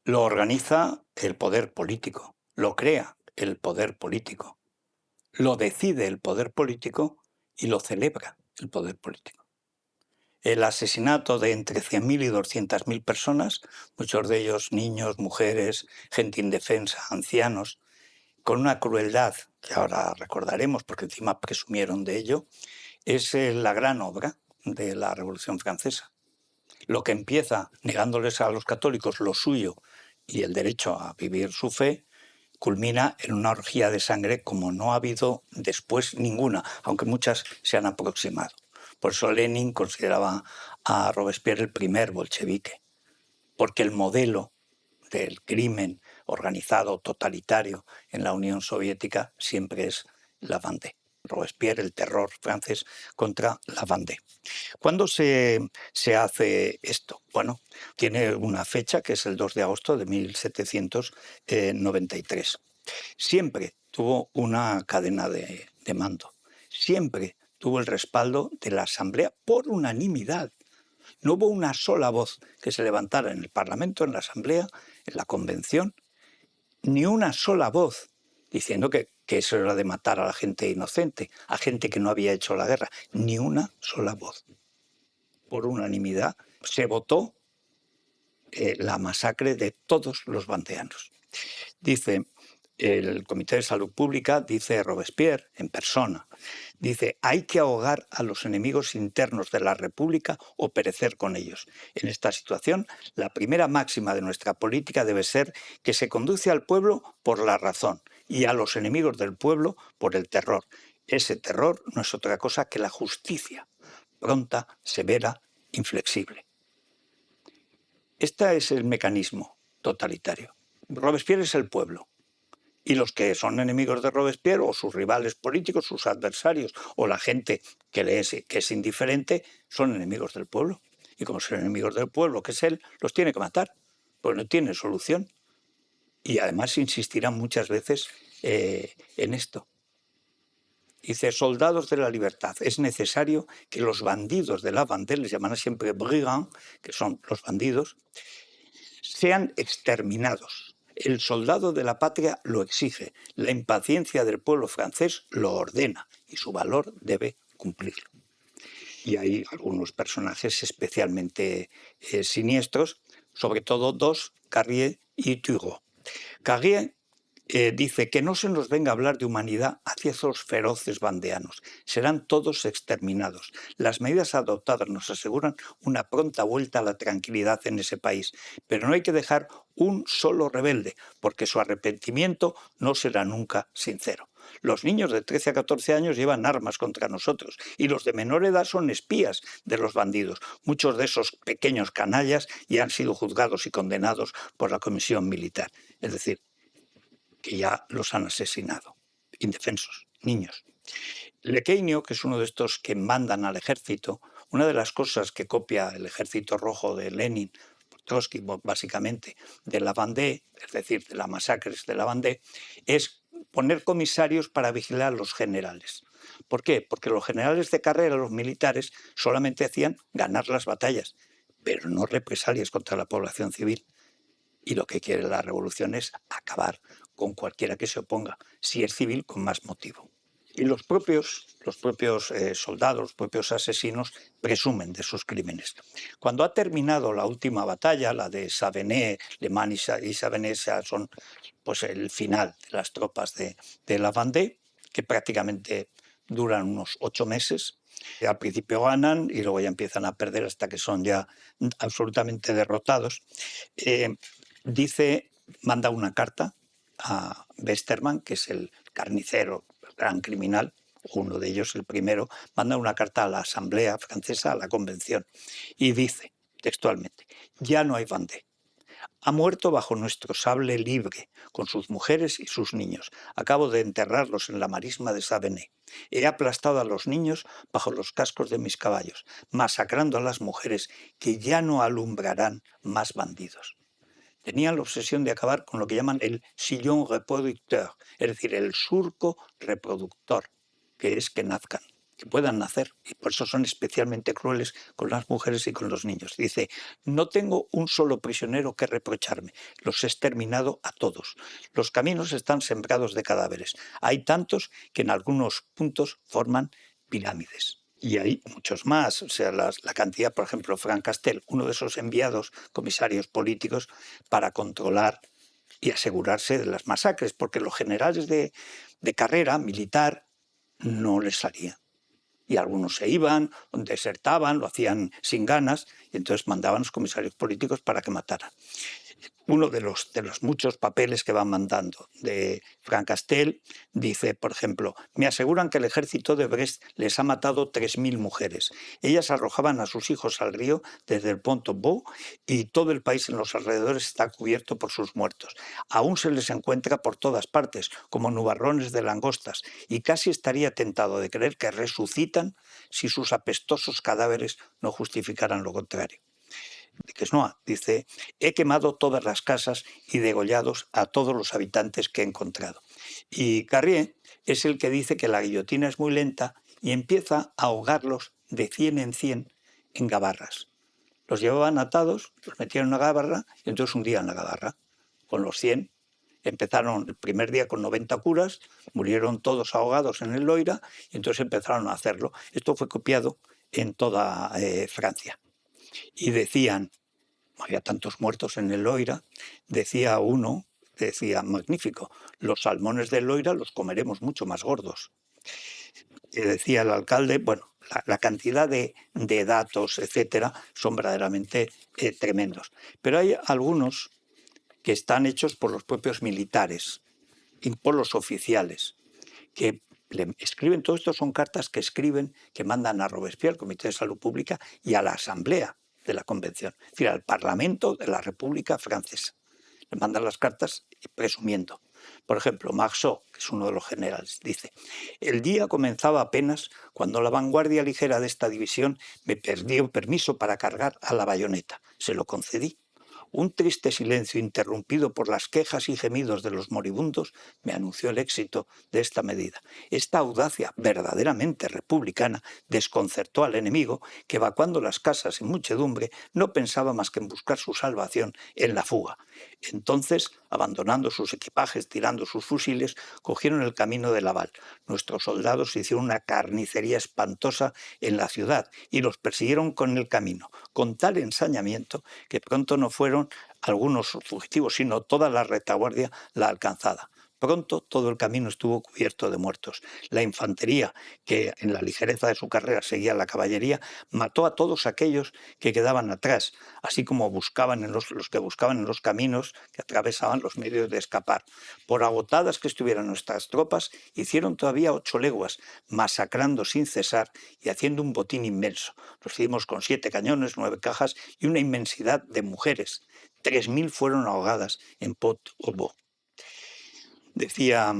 [SPEAKER 1] lo organiza el poder político, lo crea el poder político, lo decide el poder político y lo celebra el poder político. El asesinato de entre 100.000 y 200.000 personas, muchos de ellos niños, mujeres, gente indefensa, ancianos, con una crueldad que ahora recordaremos porque encima presumieron de ello, es la gran obra de la Revolución Francesa. Lo que empieza negándoles a los católicos lo suyo y el derecho a vivir su fe, culmina en una orgía de sangre como no ha habido después ninguna, aunque muchas se han aproximado. Por eso Lenin consideraba a Robespierre el primer bolchevique, porque el modelo del crimen organizado totalitario en la Unión Soviética siempre es la Vendée. Robespierre, el terror francés contra la Vendée. ¿Cuándo se hace esto? Bueno, tiene una fecha que es el 2 de agosto de 1793. Siempre tuvo una cadena de mando. Siempre tuvo el respaldo de la Asamblea por unanimidad. No hubo una sola voz que se levantara en el Parlamento, en la Asamblea, en la Convención, ni una sola voz diciendo que eso era de matar a la gente inocente, a gente que no había hecho la guerra. Ni una sola voz. Por unanimidad se votó la masacre de todos los vandeanos. Dice el Comité de Salud Pública, dice Robespierre en persona, dice, hay que ahogar a los enemigos internos de la República o perecer con ellos. En esta situación, la primera máxima de nuestra política debe ser que se conduce al pueblo por la razón y a los enemigos del pueblo por el terror. Ese terror no es otra cosa que la justicia, pronta, severa, inflexible. Este es el mecanismo totalitario. Robespierre es el pueblo. Y los que son enemigos de Robespierre, o sus rivales políticos, sus adversarios, o la gente que es indiferente, son enemigos del pueblo. Y como son enemigos del pueblo, que es él, los tiene que matar, pues no tiene solución. Y además insistirán muchas veces en esto. Dice, soldados de la libertad, es necesario que los bandidos de la Vendée, les llaman siempre brigands, que son los bandidos, sean exterminados. El soldado de la patria lo exige, la impaciencia del pueblo francés lo ordena y su valor debe cumplirlo. Y hay algunos personajes especialmente siniestros, sobre todo dos, Carrier y Turgot. Carrier dice que no se nos venga a hablar de humanidad hacia esos feroces vandeanos. Serán todos exterminados. Las medidas adoptadas nos aseguran una pronta vuelta a la tranquilidad en ese país. Pero no hay que dejar un solo rebelde, porque su arrepentimiento no será nunca sincero. Los niños de 13 a 14 años llevan armas contra nosotros y los de menor edad son espías de los bandidos. Muchos de esos pequeños canallas ya han sido juzgados y condenados por la comisión militar. Es decir, que ya los han asesinado, indefensos, niños. Lequeinio, que es uno de estos que mandan al ejército, una de las cosas que copia el ejército rojo de Lenin, Trotsky básicamente, de la Vendée, es decir, de las masacres de la Vendée, es poner comisarios para vigilar a los generales. ¿Por qué? Porque los generales de carrera, los militares, solamente hacían ganar las batallas, pero no represalias contra la población civil. Y lo que quiere la revolución es acabar con cualquiera que se oponga, si es civil, con más motivo. Y los propios soldados, los propios asesinos, presumen de sus crímenes. Cuando ha terminado la última batalla, la de Savenay, Le Mans y Savenay, son pues, el final de las tropas de la Vendée, que prácticamente duran unos 8 meses. Al principio ganan y luego ya empiezan a perder hasta que son ya absolutamente derrotados. Manda una carta a Westermann, que es el carnicero, el gran criminal, uno de ellos, el primero, manda una carta a la Asamblea Francesa, a la Convención, y dice textualmente, ya no hay Vendée. Ha muerto bajo nuestro sable libre, con sus mujeres y sus niños. Acabo de enterrarlos en la marisma de Savenay. He aplastado a los niños bajo los cascos de mis caballos, masacrando a las mujeres que ya no alumbrarán más bandidos. Tenían la obsesión de acabar con lo que llaman el sillon reproducteur, es decir, el surco reproductor, que es que nazcan. que puedan nacer, y por eso son especialmente crueles con las mujeres y con los niños. Dice, no tengo un solo prisionero que reprocharme, los he exterminado a todos. Los caminos están sembrados de cadáveres. Hay tantos que en algunos puntos forman pirámides. Y hay muchos más, o sea, la cantidad, por ejemplo, Frank Castel, uno de esos enviados comisarios políticos para controlar y asegurarse de las masacres, porque los generales de carrera militar no les salía. Y algunos se iban, desertaban, lo hacían sin ganas, y entonces mandaban a los comisarios políticos para que mataran. Uno de los muchos papeles que van mandando de Frank Castel dice, por ejemplo, me aseguran que el ejército de Brest les ha matado 3.000 mujeres. Ellas arrojaban a sus hijos al río desde el Pont au Beau y todo el país en los alrededores está cubierto por sus muertos. Aún se les encuentra por todas partes, como nubarrones de langostas, y casi estaría tentado de creer que resucitan si sus apestosos cadáveres no justificaran lo contrario. De Quesnoa dice, he quemado todas las casas y degollados a todos los habitantes que he encontrado. Y Carrier es el que dice que la guillotina es muy lenta y empieza a ahogarlos de 100 en gabarras. Los llevaban atados, los metían en una gabarra y entonces hundían la gabarra. Con los 100 empezaron el primer día con 90 curas, murieron todos ahogados en el Loira y entonces empezaron a hacerlo. Esto fue copiado en toda Francia. Y decían, había tantos muertos en el Loira, decía uno, decía, magnífico, los salmones del Loira los comeremos mucho más gordos. Y decía el alcalde, bueno, la cantidad de datos, etcétera, son verdaderamente tremendos. Pero hay algunos que están hechos por los propios militares y por los oficiales, que le escriben, todo esto son cartas que escriben, que mandan a Robespierre, al Comité de Salud Pública, y a la Asamblea de la Convención, es decir, al Parlamento de la República Francesa. Le mandan las cartas presumiendo. Por ejemplo, Marceau, que es uno de los generales, dice, el día comenzaba apenas cuando la vanguardia ligera de esta división me pidió permiso para cargar a la bayoneta. Se lo concedí. Un triste silencio interrumpido por las quejas y gemidos de los moribundos me anunció el éxito de esta medida. Esta audacia verdaderamente republicana desconcertó al enemigo, que evacuando las casas en muchedumbre no pensaba más que en buscar su salvación en la fuga. Entonces, abandonando sus equipajes, tirando sus fusiles, cogieron el camino de Laval. Nuestros soldados hicieron una carnicería espantosa en la ciudad y los persiguieron con el camino, con tal ensañamiento que pronto no fueron algunos fugitivos, sino toda la retaguardia la alcanzada. Pronto todo el camino estuvo cubierto de muertos. La infantería, que en la ligereza de su carrera seguía la caballería, mató a todos aquellos que quedaban atrás, así como buscaban en los que buscaban en los caminos que atravesaban los medios de escapar. Por agotadas que estuvieran nuestras tropas, hicieron todavía 8 leguas, masacrando sin cesar y haciendo un botín inmenso. Recibimos con 7 cañones, 9 cajas y una inmensidad de mujeres. 3.000 fueron ahogadas en Pont-au-Beau. Decía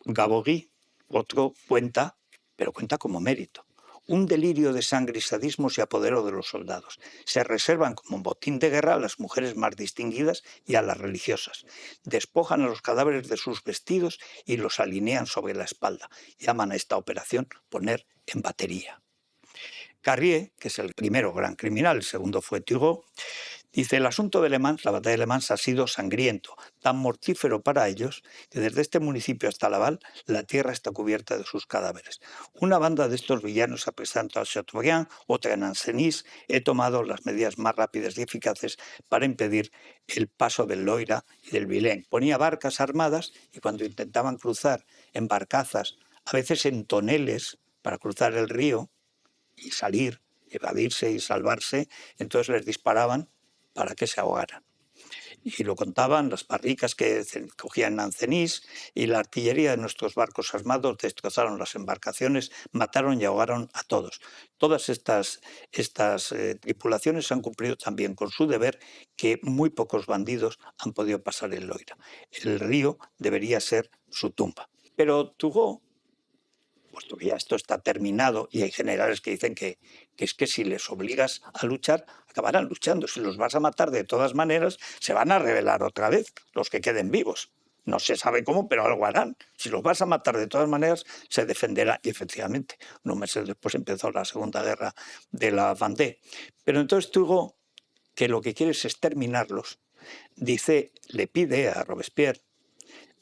[SPEAKER 1] Gabory, otro, cuenta, pero cuenta como mérito. Un delirio de sangre y sadismo se apoderó de los soldados. Se reservan como botín de guerra a las mujeres más distinguidas y a las religiosas. Despojan a los cadáveres de sus vestidos y los alinean sobre la espalda. Llaman a esta operación poner en batería. Carrier, que es el primero gran criminal, el segundo fue Turgot, dice, el asunto de Le Mans, la batalla de Le Mans, ha sido sangriento, tan mortífero para ellos, que desde este municipio hasta Laval, la tierra está cubierta de sus cadáveres. Una banda de estos villanos se presentó a Chateaubriand, otra en Ancenis. He tomado las medidas más rápidas y eficaces para impedir el paso del Loira y del Vilaine. Ponía barcas armadas y cuando intentaban cruzar en barcazas, a veces en toneles, para cruzar el río y salir, evadirse y salvarse, entonces les disparaban para que se ahogaran. Y lo contaban las barricas que cogían en Ancenis y la artillería de nuestros barcos armados destrozaron las embarcaciones, mataron y ahogaron a todos. Todas estas tripulaciones han cumplido también con su deber, que muy pocos bandidos han podido pasar el Loira. El río debería ser su tumba. Pero Turgot, puesto que ya esto está terminado y hay generales que dicen que es que si les obligas a luchar, acabarán luchando. Si los vas a matar de todas maneras, se van a rebelar otra vez los que queden vivos. No se sabe cómo, pero algo harán. Si los vas a matar de todas maneras, se defenderá. Y efectivamente, unos meses después empezó la Segunda Guerra de la Vendée. Pero entonces Turgot, que lo que quiere es exterminarlos, dice, le pide a Robespierre,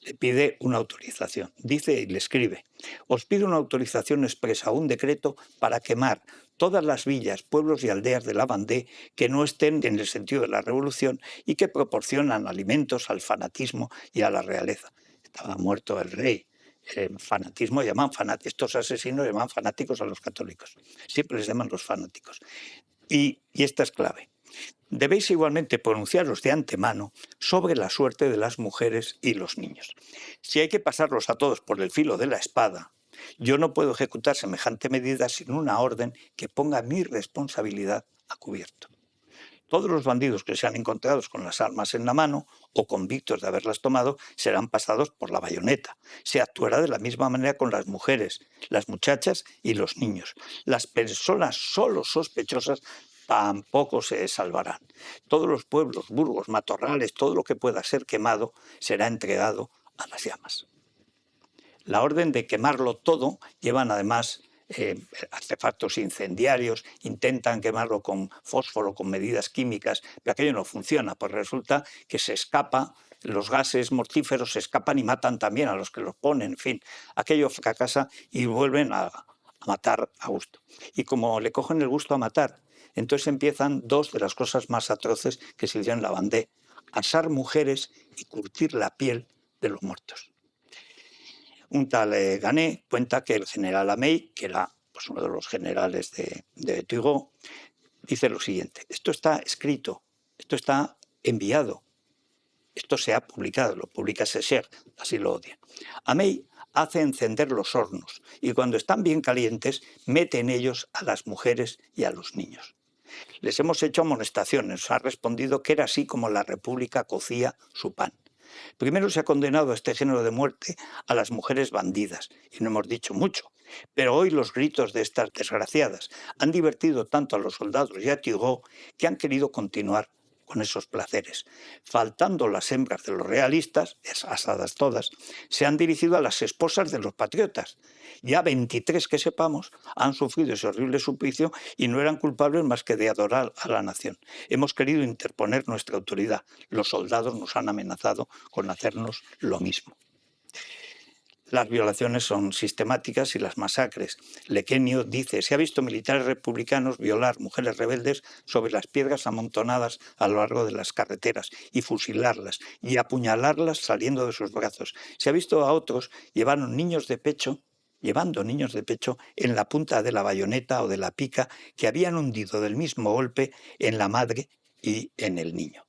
[SPEAKER 1] le pide una autorización. Dice y le escribe: os pido una autorización expresa, un decreto para quemar todas las villas, pueblos y aldeas de la Vendée que no estén en el sentido de la revolución y que proporcionan alimentos al fanatismo y a la realeza. Estaba muerto el rey. Fanatismo llaman estos asesinos llaman fanáticos a los católicos. Siempre les llaman los fanáticos. Y esta es clave. Debéis igualmente pronunciaros de antemano sobre la suerte de las mujeres y los niños. Si hay que pasarlos a todos por el filo de la espada, yo no puedo ejecutar semejante medida sin una orden que ponga mi responsabilidad a cubierto. Todos los bandidos que sean encontrados con las armas en la mano o convictos de haberlas tomado serán pasados por la bayoneta. Se actuará de la misma manera con las mujeres, las muchachas y los niños. Las personas solo sospechosas tampoco se salvarán. Todos los pueblos, burgos, matorrales, todo lo que pueda ser quemado será entregado a las llamas. La orden de quemarlo todo llevan además artefactos incendiarios, intentan quemarlo con fósforo, con medidas químicas, pero aquello no funciona, pues resulta que se escapa, los gases mortíferos se escapan y matan también a los que los ponen, en fin, aquello fracasa y vuelven a matar a gusto. Y como le cogen el gusto a matar, entonces empiezan dos de las cosas más atroces que se hicieron en la Vendée: asar mujeres y curtir la piel de los muertos. Un tal Ganet cuenta que el general Amey, que era pues, uno de los generales de Turgot, dice lo siguiente: esto está escrito, esto está enviado, esto se ha publicado, lo publica Sécher, así lo odian. Amey hace encender los hornos y cuando están bien calientes mete en ellos a las mujeres y a los niños. Les hemos hecho amonestaciones, ha respondido que era así como la República cocía su pan. Primero se ha condenado a este género de muerte a las mujeres bandidas, y no hemos dicho mucho, pero hoy los gritos de estas desgraciadas han divertido tanto a los soldados y a Turgot que han querido continuar con esos placeres. Faltando las hembras de los realistas, asadas todas, se han dirigido a las esposas de los patriotas. Ya 23 que sepamos han sufrido ese horrible suplicio y no eran culpables más que de adorar a la nación. Hemos querido interponer nuestra autoridad. Los soldados nos han amenazado con hacernos lo mismo. Las violaciones son sistemáticas y las masacres. Lequenio dice: se ha visto militares republicanos violar mujeres rebeldes sobre las piedras amontonadas a lo largo de las carreteras y fusilarlas y apuñalarlas saliendo de sus brazos. Se ha visto a otros llevando niños de pecho en la punta de la bayoneta o de la pica que habían hundido del mismo golpe en la madre y en el niño.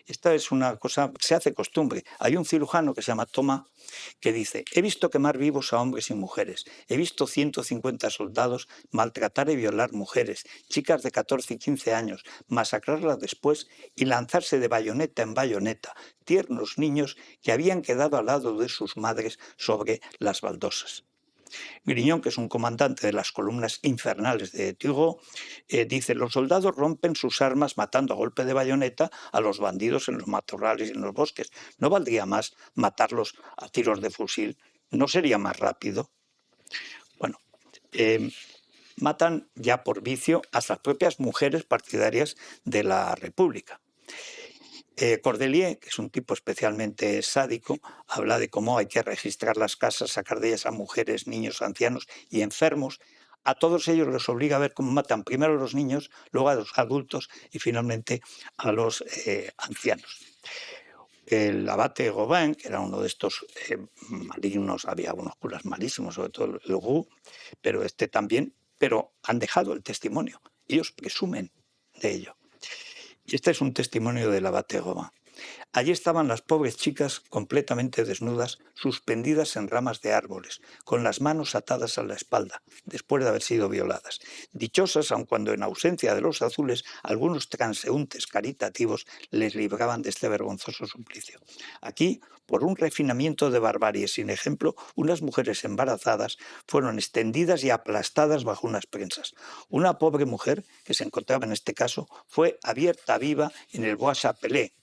[SPEAKER 1] Esta es una cosa, se hace costumbre. Hay un cirujano que se llama Thomas que dice: he visto quemar vivos a hombres y mujeres, he visto 150 soldados maltratar y violar mujeres, chicas de 14 y 15 años, masacrarlas después y lanzarse de bayoneta en bayoneta, tiernos niños que habían quedado al lado de sus madres sobre las baldosas. Grignon, que es un comandante de las columnas infernales de Turgot, dice: los soldados rompen sus armas matando a golpe de bayoneta a los bandidos en los matorrales y en los bosques. ¿No valdría más matarlos a tiros de fusil? ¿No sería más rápido? Bueno, matan ya por vicio a las propias mujeres partidarias de la República. Cordelier, que es un tipo especialmente sádico, habla de cómo hay que registrar las casas, sacar de ellas a mujeres, niños, ancianos y enfermos. A todos ellos los obliga a ver cómo matan primero a los niños, luego a los adultos y finalmente a los ancianos. El abate Gauvin, que era uno de estos malignos, había algunos curas malísimos, sobre todo el Roux, pero este también, pero han dejado el testimonio. Ellos presumen de ello. Y este es un testimonio del abate Gauvin. Allí estaban las pobres chicas completamente desnudas, suspendidas en ramas de árboles, con las manos atadas a la espalda, después de haber sido violadas. Dichosas, aun cuando en ausencia de los azules, algunos transeúntes caritativos les libraban de este vergonzoso suplicio. Aquí, por un refinamiento de barbarie sin ejemplo, unas mujeres embarazadas fueron extendidas y aplastadas bajo unas prensas. Una pobre mujer, que se encontraba en este caso, fue abierta viva en el Bois Chapelé,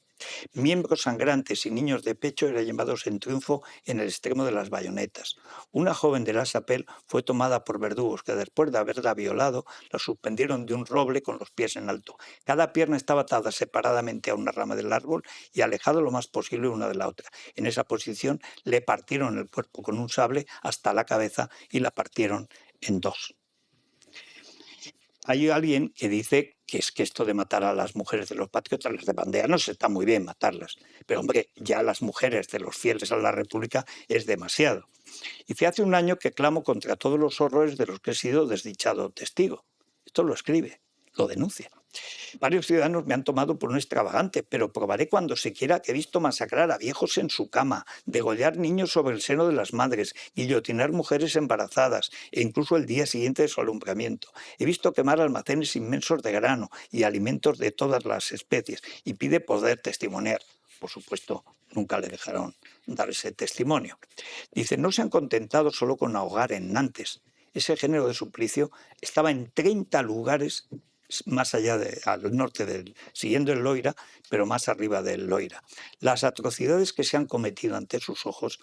[SPEAKER 1] Miembros sangrantes y niños de pecho eran llevados en triunfo en el extremo de las bayonetas. Una joven de la Chapelle fue tomada por verdugos que después de haberla violado la suspendieron de un roble con los pies en alto. Cada pierna estaba atada separadamente a una rama del árbol y alejado lo más posible una de la otra. En esa posición le partieron el cuerpo con un sable hasta la cabeza y la partieron en dos. Hay alguien que dice que es que esto de matar a las mujeres de los patriotas, las de bandeanos, está muy bien matarlas. Pero hombre, ya las mujeres de los fieles a la República es demasiado. Dice, hace un año que clamo contra todos los horrores de los que he sido desdichado testigo. Esto lo escribe, lo denuncia. Varios ciudadanos me han tomado por un extravagante, pero probaré cuando se quiera que he visto masacrar a viejos en su cama, degollar niños sobre el seno de las madres, guillotinar mujeres embarazadas e incluso el día siguiente de su alumbramiento. He visto quemar almacenes inmensos de grano y alimentos de todas las especies y pide poder testimoniar. Por supuesto, nunca le dejaron dar ese testimonio. Dice, no se han contentado solo con ahogar en Nantes. Ese género de suplicio estaba en 30 lugares más allá al norte siguiendo el Loira, pero más arriba del Loira. Las atrocidades que se han cometido ante sus ojos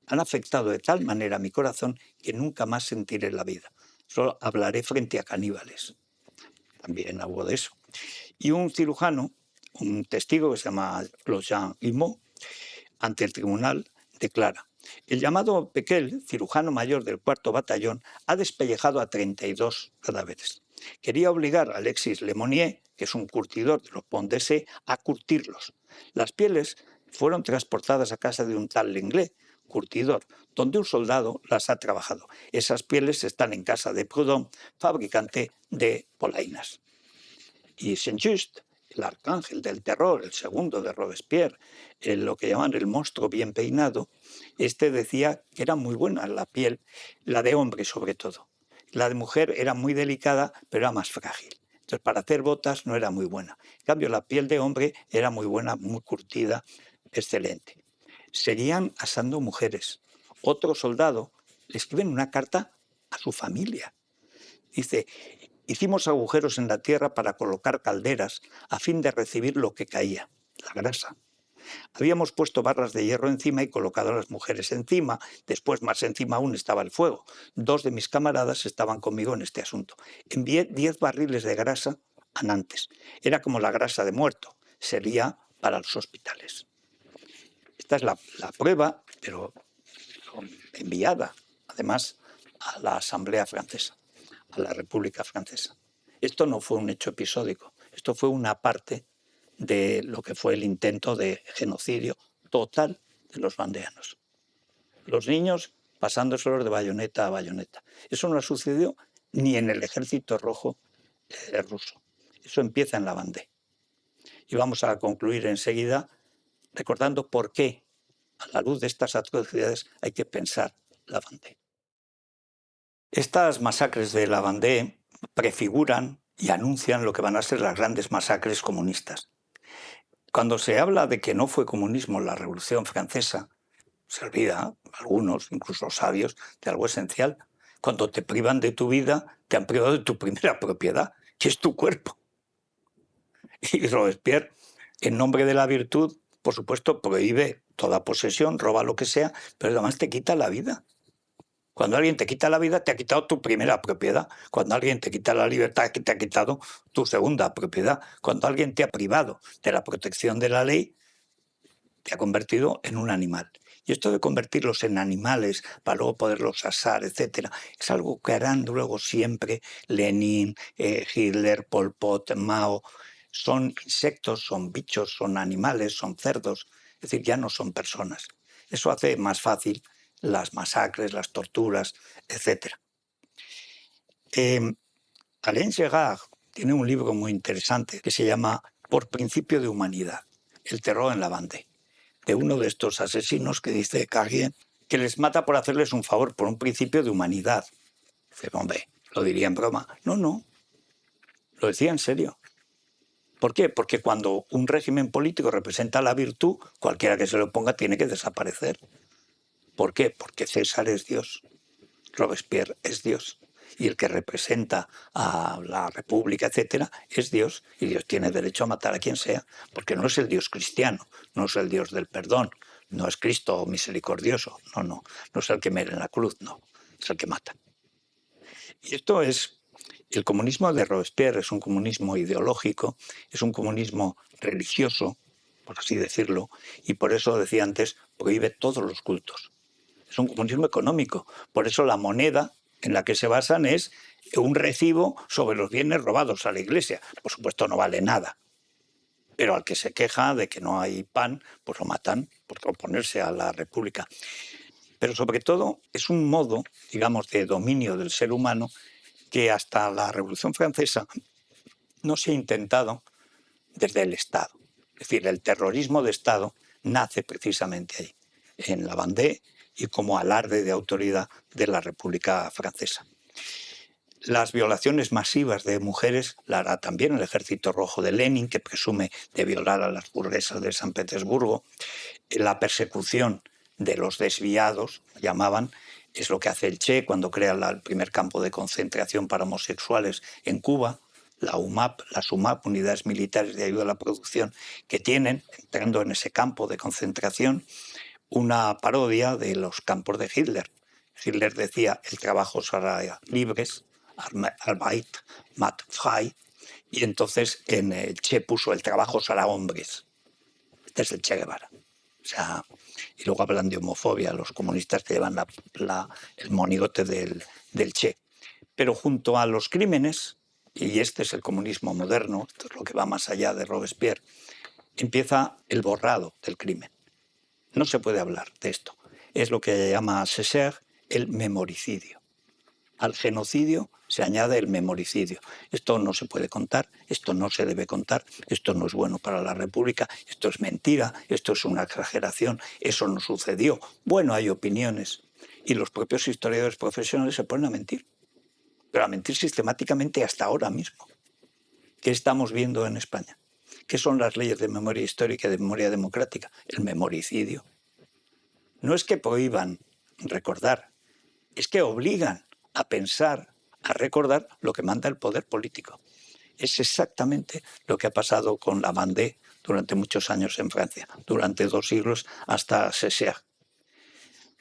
[SPEAKER 1] han afectado de tal manera mi corazón que nunca más sentiré la vida. Solo hablaré frente a caníbales. También hago de eso. Y un cirujano, un testigo que se llama Jean Guillemot, ante el tribunal declara: el llamado Pequel, cirujano mayor del 4º batallón, ha despellejado a 32 cadáveres. Quería obligar a Alexis Lemonnier, que es un curtidor de los Pont de C, a curtirlos. Las pieles fueron transportadas a casa de un tal Lenglet, curtidor, donde un soldado las ha trabajado. Esas pieles están en casa de Proudhon, fabricante de polainas. Y Saint-Just, el arcángel del terror, el segundo de Robespierre, lo que llaman el monstruo bien peinado, decía que era muy buena la piel, la de hombre sobre todo. La de mujer era muy delicada, pero era más frágil. Entonces, para hacer botas no era muy buena. En cambio, la piel de hombre era muy buena, muy curtida, excelente. Seguían asando mujeres. Otro soldado le escribe una carta a su familia. Dice, hicimos agujeros en la tierra para colocar calderas a fin de recibir lo que caía, la grasa. Habíamos puesto barras de hierro encima y colocado a las mujeres encima. Después, más encima aún, estaba el fuego. 2 de mis camaradas estaban conmigo en este asunto. Envié 10 barriles de grasa a Nantes. Era como la grasa de muerto. Sería para los hospitales. Esta es la prueba, pero enviada, además, a la Asamblea Francesa, a la República Francesa. Esto no fue un hecho episódico. Esto fue una parte de lo que fue el intento de genocidio total de los vandeanos. Los niños pasándoselos de bayoneta a bayoneta. Eso no sucedió ni en el Ejército Rojo ruso. Eso empieza en la Vendée. Y vamos a concluir enseguida recordando por qué, a la luz de estas atrocidades, hay que pensar la Vendée. Estas masacres de la Vendée prefiguran y anuncian lo que van a ser las grandes masacres comunistas. Cuando se habla de que no fue comunismo la Revolución Francesa, se olvida, algunos, incluso sabios, de algo esencial. Cuando te privan de tu vida, te han privado de tu primera propiedad, que es tu cuerpo. Y Robespierre, en nombre de la virtud, por supuesto, prohíbe toda posesión, roba lo que sea, pero además te quita la vida. Cuando alguien te quita la vida, te ha quitado tu primera propiedad. Cuando alguien te quita la libertad, te ha quitado tu segunda propiedad. Cuando alguien te ha privado de la protección de la ley, te ha convertido en un animal. Y esto de convertirlos en animales para luego poderlos asar, etcétera, es algo que harán luego siempre Lenin, Hitler, Pol Pot, Mao. Son insectos, son bichos, son animales, son cerdos. Es decir, ya no son personas. Eso hace más fácil las masacres, las torturas, etcétera. Alain Gerard tiene un libro muy interesante que se llama Por principio de humanidad, el terror en la Vendée, de uno de estos asesinos que dice Carrier que les mata por hacerles un favor, por un principio de humanidad. Dice, hombre, lo diría en broma. No, lo decía en serio. ¿Por qué? Porque cuando un régimen político representa la virtud, cualquiera que se lo ponga tiene que desaparecer. ¿Por qué? Porque César es Dios, Robespierre es Dios. y el que representa a la República, etcétera, es Dios, y Dios tiene derecho a matar a quien sea, porque no es el Dios cristiano, no es el Dios del perdón, no es Cristo misericordioso, no es el que muere en la cruz, no, es el que mata. Y esto es, el comunismo de Robespierre es un comunismo ideológico, es un comunismo religioso, por así decirlo, y por eso decía antes, prohíbe todos los cultos. Es un comunismo económico, por eso la moneda en la que se basan es un recibo sobre los bienes robados a la Iglesia. Por supuesto no vale nada, pero al que se queja de que no hay pan, pues lo matan por oponerse a la República. Pero sobre todo es un modo, digamos, de dominio del ser humano que hasta la Revolución Francesa no se ha intentado desde el Estado. Es decir, el terrorismo de Estado nace precisamente ahí, en la Vendée y como alarde de autoridad de la República Francesa. Las violaciones masivas de mujeres la hará también el Ejército Rojo de Lenin, que presume de violar a las burguesas de San Petersburgo. La persecución de los desviados, llamaban, es lo que hace el Che cuando crea el primer campo de concentración para homosexuales en Cuba, la UMAP, las UMAP, Unidades Militares de Ayuda a la Producción, que tienen, entrando en ese campo de concentración, una parodia de los campos de Hitler. Hitler decía, el trabajo será libres, Arbeit macht frei, y entonces en el Che puso, el trabajo será hombres. Este es el Che Guevara. O sea, y luego hablan de homofobia, los comunistas que llevan el monigote del Che. Pero junto a los crímenes, y este es el comunismo moderno, esto es lo que va más allá de Robespierre, empieza el borrado del crimen. No se puede hablar de esto. Es lo que llama Césaire el memoricidio. Al genocidio se añade el memoricidio. Esto no se puede contar, esto no se debe contar, esto no es bueno para la República, esto es mentira, esto es una exageración, eso no sucedió. Bueno, hay opiniones. Y los propios historiadores profesionales se ponen a mentir. Pero a mentir sistemáticamente hasta ahora mismo. ¿Qué estamos viendo en España? ¿Qué son las leyes de memoria histórica y de memoria democrática? El memoricidio. No es que prohíban recordar, es que obligan a pensar, a recordar lo que manda el poder político. Es exactamente lo que ha pasado con la Vendée durante muchos años en Francia, durante 2 siglos hasta Césaire.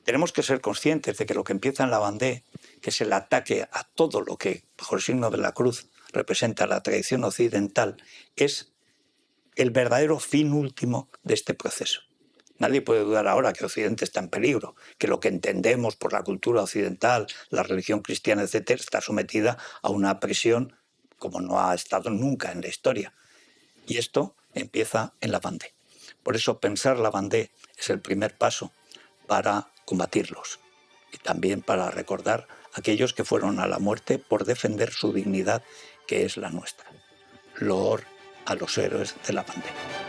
[SPEAKER 1] Tenemos que ser conscientes de que lo que empieza en la Vendée, que es el ataque a todo lo que, bajo el signo de la cruz, representa la tradición occidental, es el verdadero fin último de este proceso. Nadie puede dudar ahora que Occidente está en peligro, que lo que entendemos por la cultura occidental, la religión cristiana, etc., está sometida a una presión como no ha estado nunca en la historia. Y esto empieza en la Vendée. Por eso pensar la Vendée es el primer paso para combatirlos y también para recordar a aquellos que fueron a la muerte por defender su dignidad, que es la nuestra. Loor a los héroes de la Vendée.